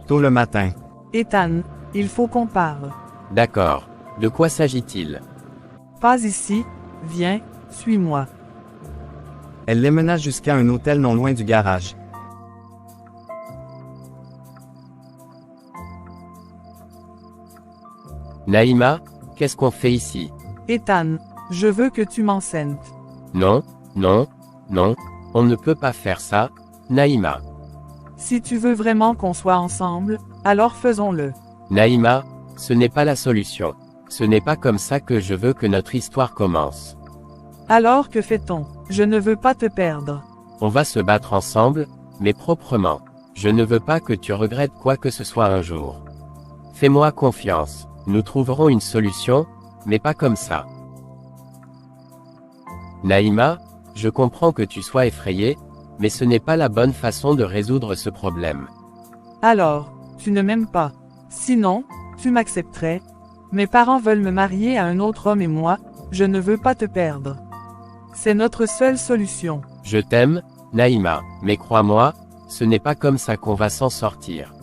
Tôt le matin. Ethan, il faut qu'on parle. D'accord. De quoi s'agit-il? Pas ici, viens, suis-moi. Elle les mena jusqu'à un hôtel non loin du garage. Naïma, Qu'est-ce qu'on fait ici? Ethan, je veux que tu m'enseignes. Non, non, non, on ne peut pas faire ça, Naïma. Si tu veux vraiment qu'on soit ensemble, alors faisons-le. Naïma, ce n'est pas la solution. Ce n'est pas comme ça que je veux que notre histoire commence. Alors que fait-on? Je ne veux pas te perdre. On va se battre ensemble, mais proprement. Je ne veux pas que tu regrettes quoi que ce soit un jour. Fais-moi confiance. Nous trouverons une solution, mais pas comme ça. Naïma, je comprends que tu sois effrayée, mais ce n'est pas la bonne façon de résoudre ce problème. Alors, tu ne m'aimes pas. Sinon, tu m'accepterais. Mes parents veulent me marier à un autre homme et moi, je ne veux pas te perdre. C'est notre seule solution. Je t'aime, Naïma, mais crois-moi, ce n'est pas comme ça qu'on va s'en sortir.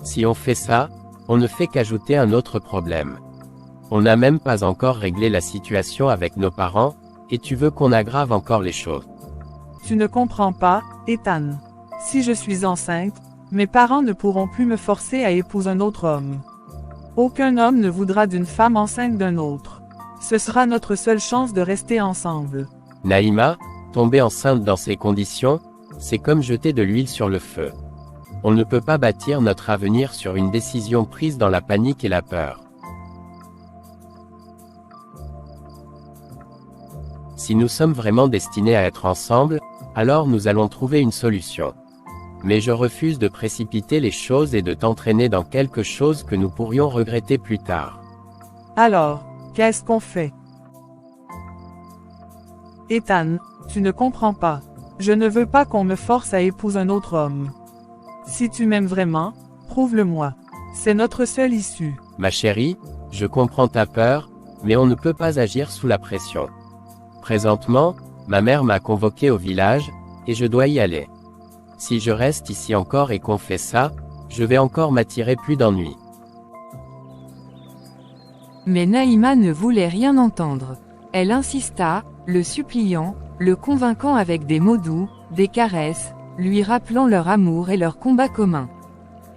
Si on fait ça, on ne fait qu'ajouter un autre problème. On n'a même pas encore réglé la situation avec nos parents, et tu veux qu'on aggrave encore les choses. Tu ne comprends pas, Ethan. Si je suis enceinte, mes parents ne pourront plus me forcer à épouser un autre homme. Aucun homme ne voudra d'une femme enceinte d'un autre. Ce sera notre seule chance de rester ensemble. Naïma, tomber enceinte dans ces conditions, c'est comme jeter de l'huile sur le feu. On ne peut pas bâtir notre avenir sur une décision prise dans la panique et la peur. Si nous sommes vraiment destinés à être ensemble, alors nous allons trouver une solution. Mais je refuse de précipiter les choses et de t'entraîner dans quelque chose que nous pourrions regretter plus tard. Alors, qu'est-ce qu'on fait? Ethan, tu ne comprends pas. Je ne veux pas qu'on me force à épouser un autre homme. Si tu m'aimes vraiment, prouve-le-moi. C'est notre seule issue. Ma chérie, je comprends ta peur, mais on ne peut pas agir sous la pression. Présentement, ma mère m'a convoqué au village, et je dois y aller. Si je reste ici encore et qu'on fait ça, je vais encore m'attirer plus d'ennuis. Mais Naïma ne voulait rien entendre. Elle insista, le suppliant, le convainquant avec des mots doux, des caresses, lui rappelant leur amour et leur combat commun.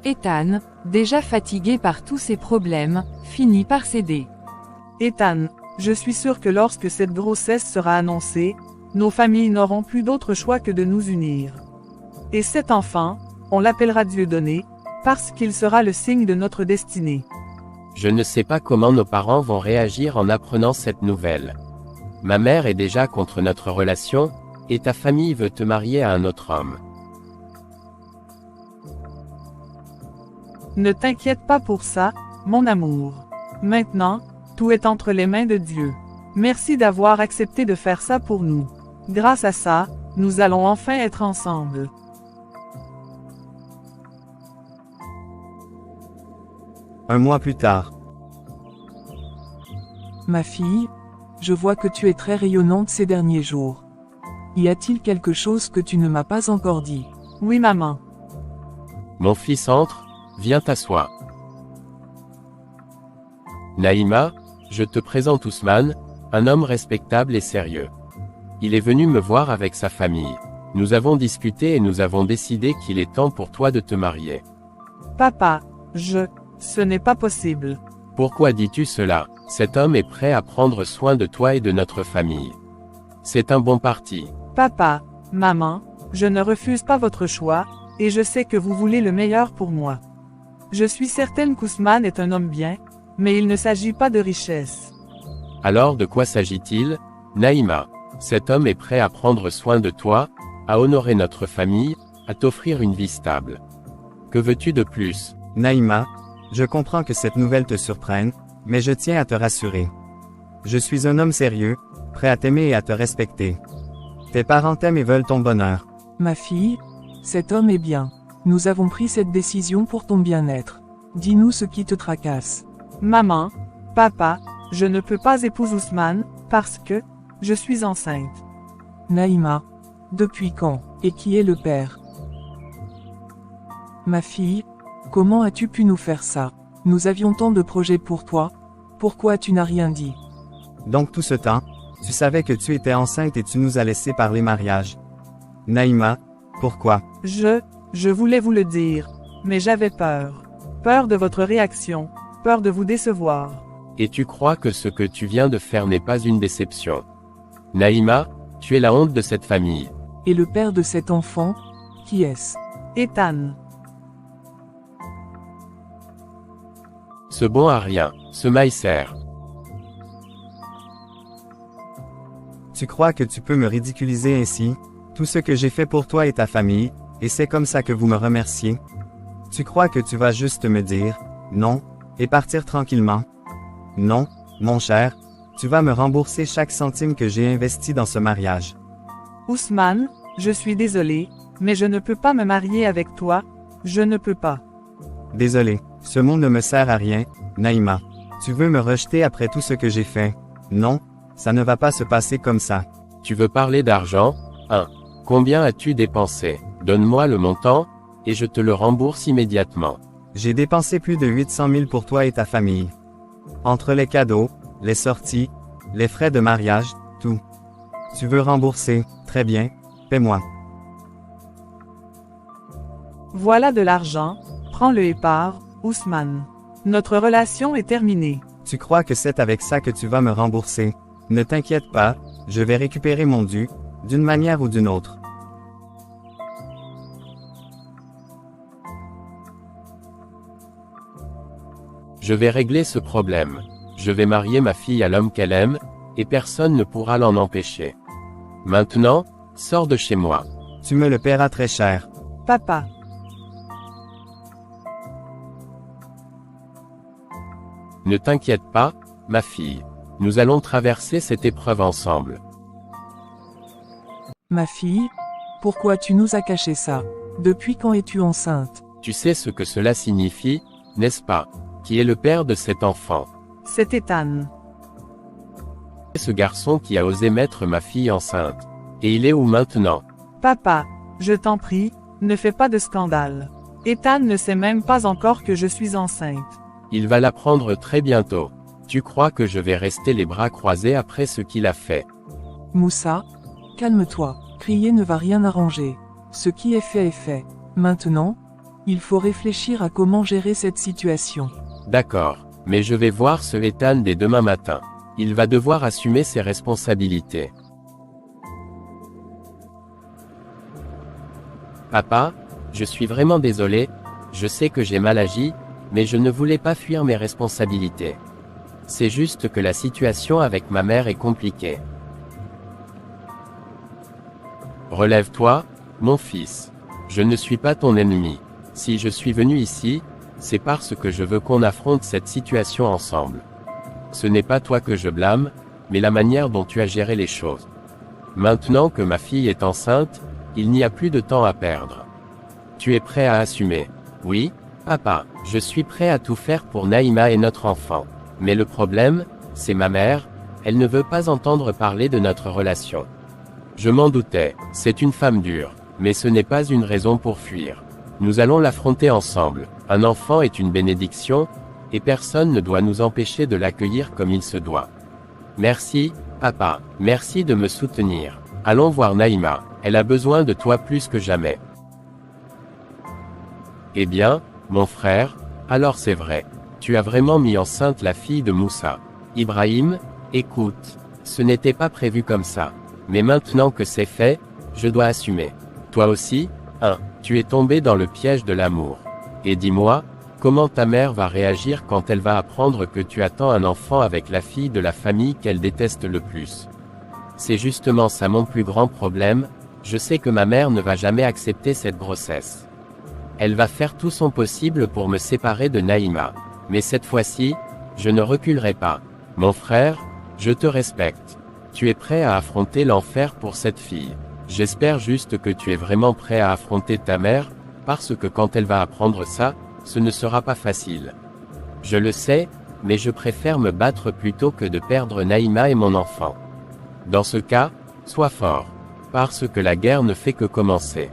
Ethan, déjà fatigué par tous ces problèmes, finit par céder. Ethan, je suis sûr que lorsque cette grossesse sera annoncée, nos familles n'auront plus d'autre choix que de nous unir. Et cet enfant, on l'appellera Dieudonné, parce qu'il sera le signe de notre destinée. Je ne sais pas comment nos parents vont réagir en apprenant cette nouvelle. Ma mère est déjà contre notre relation, et ta famille veut te marier à un autre homme. Ne t'inquiète pas pour ça, mon amour. Maintenant, tout est entre les mains de Dieu. Merci d'avoir accepté de faire ça pour nous. Grâce à ça, nous allons enfin être ensemble. Un mois plus tard. Ma fille, je vois que tu es très rayonnante ces derniers jours. Y a-t-il quelque chose que tu ne m'as pas encore dit? Oui, maman. Mon fils entre, viens t'asseoir. Naïma, je te présente Ousmane, un homme respectable et sérieux. Il est venu me voir avec sa famille. Nous avons discuté et nous avons décidé qu'il est temps pour toi de te marier. Papa, ce n'est pas possible. Pourquoi dis-tu cela? Cet homme est prêt à prendre soin de toi et de notre famille. C'est un bon parti. Papa, maman, je ne refuse pas votre choix, et je sais que vous voulez le meilleur pour moi. Je suis certaine qu'Ousmane est un homme bien, mais il ne s'agit pas de richesse. Alors de quoi s'agit-il, Naïma? Cet homme est prêt à prendre soin de toi, à honorer notre famille, à t'offrir une vie stable. Que veux-tu de plus? Naïma, je comprends que cette nouvelle te surprenne, mais je tiens à te rassurer. Je suis un homme sérieux, prêt à t'aimer et à te respecter. Tes parents t'aiment et veulent ton bonheur. Ma fille, cet homme est bien. Nous avons pris cette décision pour ton bien-être. Dis-nous ce qui te tracasse. Maman, papa, je ne peux pas épouser Ousmane, parce que, je suis enceinte. Naïma, depuis quand, et qui est le père? Ma fille, comment as-tu pu nous faire ça? Nous avions tant de projets pour toi, pourquoi tu n'as rien dit? Donc tout ce temps, tu savais que tu étais enceinte et tu nous as laissé parler mariage. Naïma, pourquoi? Je voulais vous le dire, mais j'avais peur. Peur de votre réaction, peur de vous décevoir. Et tu crois que ce que tu viens de faire n'est pas une déception. Naïma, tu es la honte de cette famille. Et le père de cet enfant, qui est-ce? Ethan. Ce bon à rien, ce Maïser. Tu crois que tu peux me ridiculiser ainsi? Tout ce que j'ai fait pour toi et ta famille, et c'est comme ça que vous me remerciez? Tu crois que tu vas juste me dire « non » et partir tranquillement? Non, mon cher, tu vas me rembourser chaque centime que j'ai investi dans ce mariage. Ousmane, je suis désolé, mais je ne peux pas me marier avec toi, je ne peux pas. Désolé, ce mot ne me sert à rien, Naïma. Tu veux me rejeter après tout ce que j'ai fait? Non, ça ne va pas se passer comme ça. Tu veux parler d'argent? 1. Combien as-tu dépensé? Donne-moi le montant, et je te le rembourse immédiatement. J'ai dépensé plus de 800 000 pour toi et ta famille. Entre les cadeaux, les sorties, les frais de mariage, tout. Tu veux rembourser? Très bien, paie-moi. Voilà de l'argent, prends-le et pars, Ousmane. Notre relation est terminée. Tu crois que c'est avec ça que tu vas me rembourser? Ne t'inquiète pas, je vais récupérer mon dû, d'une manière ou d'une autre. Je vais régler ce problème. Je vais marier ma fille à l'homme qu'elle aime, et personne ne pourra l'en empêcher. Maintenant, sors de chez moi. Tu me le paieras très cher. Papa. Ne t'inquiète pas, ma fille. Nous allons traverser cette épreuve ensemble. Ma fille? Pourquoi tu nous as caché ça? Depuis quand es-tu enceinte? Tu sais ce que cela signifie, n'est-ce pas? Qui est le père de cet enfant? C'est Ethan. Ce garçon qui a osé mettre ma fille enceinte. Et il est où maintenant? Papa, je t'en prie, ne fais pas de scandale. Ethan ne sait même pas encore que je suis enceinte. Il va l'apprendre très bientôt. Tu crois que je vais rester les bras croisés après ce qu'il a fait? Moussa, calme-toi. Crier ne va rien arranger. Ce qui est fait. Maintenant, il faut réfléchir à comment gérer cette situation. D'accord, mais je vais voir ce Ethan dès demain matin. Il va devoir assumer ses responsabilités. Papa, je suis vraiment désolé, je sais que j'ai mal agi, mais je ne voulais pas fuir mes responsabilités. C'est juste que la situation avec ma mère est compliquée. Relève-toi, mon fils. Je ne suis pas ton ennemi. Si je suis venu ici, c'est parce que je veux qu'on affronte cette situation ensemble. Ce n'est pas toi que je blâme, mais la manière dont tu as géré les choses. Maintenant que ma fille est enceinte, il n'y a plus de temps à perdre. Tu es prêt à assumer? Oui, papa, je suis prêt à tout faire pour Naïma et notre enfant. Mais le problème, c'est ma mère, elle ne veut pas entendre parler de notre relation. Je m'en doutais, c'est une femme dure, mais ce n'est pas une raison pour fuir. Nous allons l'affronter ensemble. Un enfant est une bénédiction, et personne ne doit nous empêcher de l'accueillir comme il se doit. Merci, papa, merci de me soutenir. Allons voir Naïma, elle a besoin de toi plus que jamais. Eh bien, mon frère, alors c'est vrai. Tu as vraiment mis enceinte la fille de Moussa. Ibrahim, écoute, ce n'était pas prévu comme ça. Mais maintenant que c'est fait, je dois assumer. Toi aussi, tu es tombé dans le piège de l'amour. Et dis-moi, comment ta mère va réagir quand elle va apprendre que tu attends un enfant avec la fille de la famille qu'elle déteste le plus? C'est justement ça mon plus grand problème, je sais que ma mère ne va jamais accepter cette grossesse. Elle va faire tout son possible pour me séparer de Naïma. Mais cette fois-ci, je ne reculerai pas. Mon frère, je te respecte. Tu es prêt à affronter l'enfer pour cette fille. J'espère juste que tu es vraiment prêt à affronter ta mère, parce que quand elle va apprendre ça, ce ne sera pas facile. Je le sais, mais je préfère me battre plutôt que de perdre Naïma et mon enfant. Dans ce cas, sois fort. Parce que la guerre ne fait que commencer.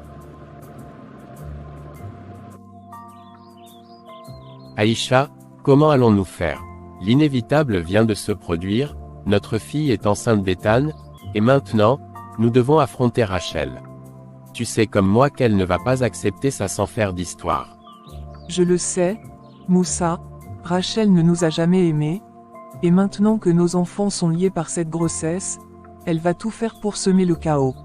Aïcha, comment allons-nous faire? L'inévitable vient de se produire, notre fille est enceinte d'Ethan, et maintenant, nous devons affronter Rachel. Tu sais comme moi qu'elle ne va pas accepter ça sans faire d'histoire. Je le sais, Moussa, Rachel ne nous a jamais aimés, Et maintenant que nos enfants sont liés par cette grossesse, elle va tout faire pour semer le chaos.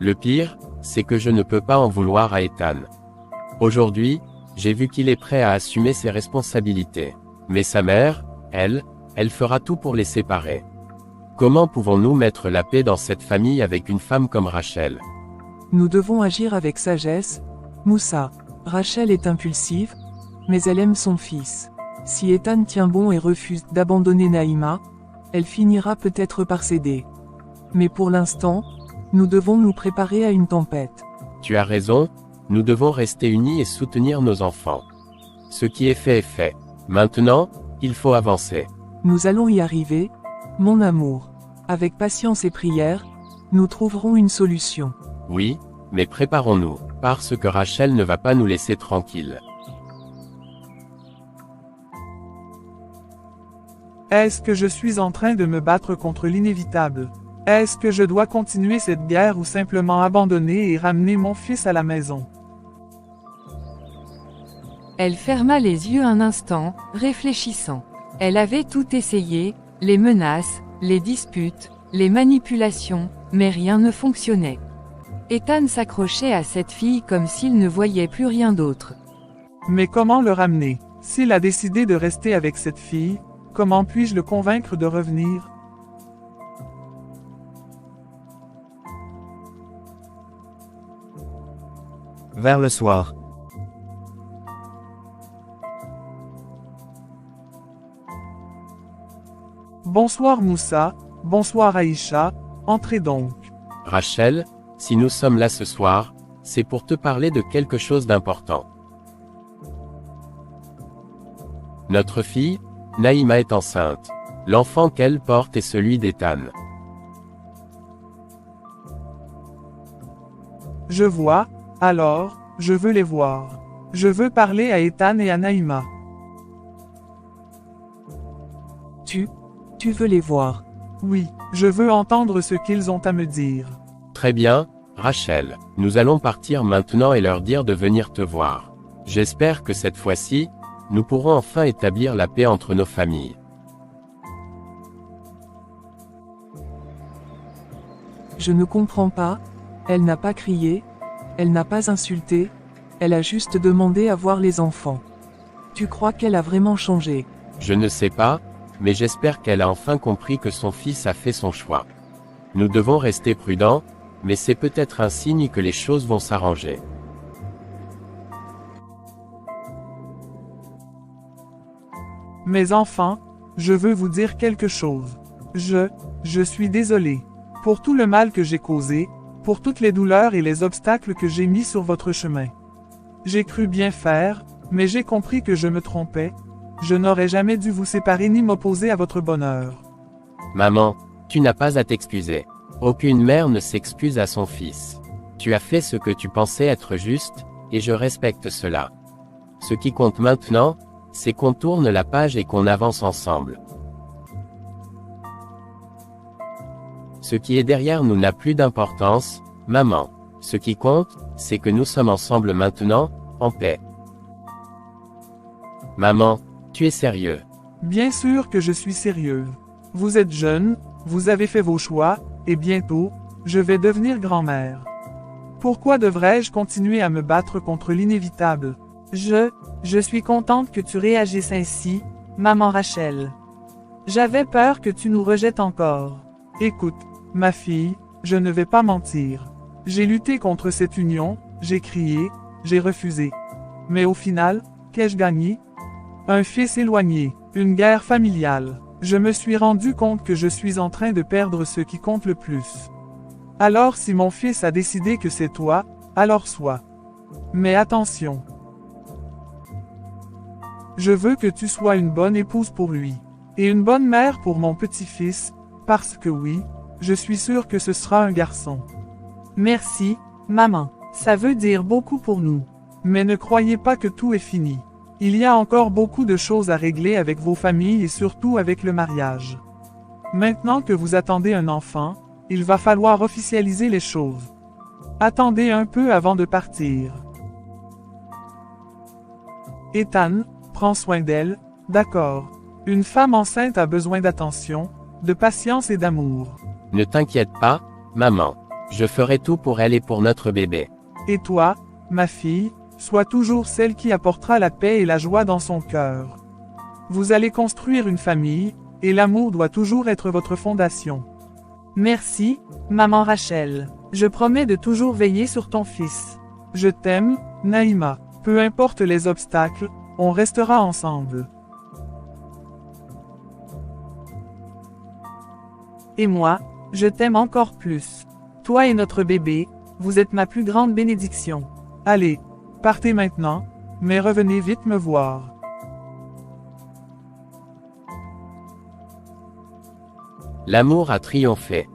Le pire, c'est que je ne peux pas en vouloir à Ethan. Aujourd'hui, j'ai vu qu'il est prêt à assumer ses responsabilités. Mais sa mère, elle fera tout pour les séparer. Comment pouvons-nous mettre la paix dans cette famille avec une femme comme Rachel? Nous devons agir avec sagesse, Moussa. Rachel est impulsive, mais elle aime son fils. Si Ethan tient bon et refuse d'abandonner Naïma, elle finira peut-être par céder. Mais pour l'instant, nous devons nous préparer à une tempête. Tu as raison, nous devons rester unis et soutenir nos enfants. Ce qui est fait est fait. Maintenant, il faut avancer. Nous allons y arriver, mon amour. Avec patience et prière, nous trouverons une solution. Oui, mais préparons-nous, parce que Rachel ne va pas nous laisser tranquilles. Est-ce que je suis en train de me battre contre l'inévitable? Est-ce que je dois continuer cette guerre ou simplement abandonner et ramener mon fils à la maison? Elle ferma les yeux un instant, réfléchissant. Elle avait tout essayé, les menaces, les disputes, les manipulations, mais rien ne fonctionnait. Ethan s'accrochait à cette fille comme s'il ne voyait plus rien d'autre. Mais comment le ramener? S'il a décidé de rester avec cette fille, comment puis-je le convaincre de revenir? Vers le soir. Bonsoir Moussa, bonsoir Aïcha, entrez donc. Rachel, si nous sommes là ce soir, c'est pour te parler de quelque chose d'important. Notre fille, Naïma est enceinte. L'enfant qu'elle porte est celui d'Ethan. Je vois, alors, je veux les voir. Je veux parler à Ethan et à Naïma. Tu veux les voir? Oui, je veux entendre ce qu'ils ont à me dire. Très bien, Rachel. Nous allons partir maintenant et leur dire de venir te voir. J'espère que cette fois-ci, nous pourrons enfin établir la paix entre nos familles. Je ne comprends pas, elle n'a pas crié, elle n'a pas insulté, elle a juste demandé à voir les enfants. Tu crois qu'elle a vraiment changé? Je ne sais pas, mais j'espère qu'elle a enfin compris que son fils a fait son choix. Nous devons rester prudents, mais c'est peut-être un signe que les choses vont s'arranger. Mes enfants, je veux vous dire quelque chose. Je suis désolé. Pour tout le mal que j'ai causé, pour toutes les douleurs et les obstacles que j'ai mis sur votre chemin. J'ai cru bien faire, mais j'ai compris que je me trompais. Je n'aurais jamais dû vous séparer ni m'opposer à votre bonheur. Maman, tu n'as pas à t'excuser. Aucune mère ne s'excuse à son fils. Tu as fait ce que tu pensais être juste, et je respecte cela. Ce qui compte maintenant, c'est qu'on tourne la page et qu'on avance ensemble. Ce qui est derrière nous n'a plus d'importance, maman. Ce qui compte, c'est que nous sommes ensemble maintenant, en paix. Maman, tu es sérieux? Bien sûr que je suis sérieuse. Vous êtes jeune, vous avez fait vos choix, et bientôt, je vais devenir grand-mère. Pourquoi devrais-je continuer à me battre contre l'inévitable? Je suis contente que tu réagisses ainsi, maman Rachel. J'avais peur que tu nous rejettes encore. Écoute, ma fille, je ne vais pas mentir. J'ai lutté contre cette union, j'ai crié, j'ai refusé. Mais au final, qu'ai-je gagné? Un fils éloigné, une guerre familiale. Je me suis rendu compte que je suis en train de perdre ce qui compte le plus. Alors si mon fils a décidé que c'est toi, alors sois. Mais attention. Je veux que tu sois une bonne épouse pour lui. Et une bonne mère pour mon petit-fils, parce que oui, je suis sûre que ce sera un garçon. Merci, maman. Ça veut dire beaucoup pour nous. Mais ne croyez pas que tout est fini. Il y a encore beaucoup de choses à régler avec vos familles et surtout avec le mariage. Maintenant que vous attendez un enfant, il va falloir officialiser les choses. Attendez un peu avant de partir. Ethan, prends soin d'elle, d'accord. Une femme enceinte a besoin d'attention, de patience et d'amour. Ne t'inquiète pas, maman. Je ferai tout pour elle et pour notre bébé. Et toi, ma fille, sois toujours celle qui apportera la paix et la joie dans son cœur. Vous allez construire une famille, et l'amour doit toujours être votre fondation. Merci, maman Rachel. Je promets de toujours veiller sur ton fils. Je t'aime, Naïma. Peu importe les obstacles, on restera ensemble. Et moi, je t'aime encore plus. Toi et notre bébé, vous êtes ma plus grande bénédiction. Allez, partez maintenant, mais revenez vite me voir. L'amour a triomphé.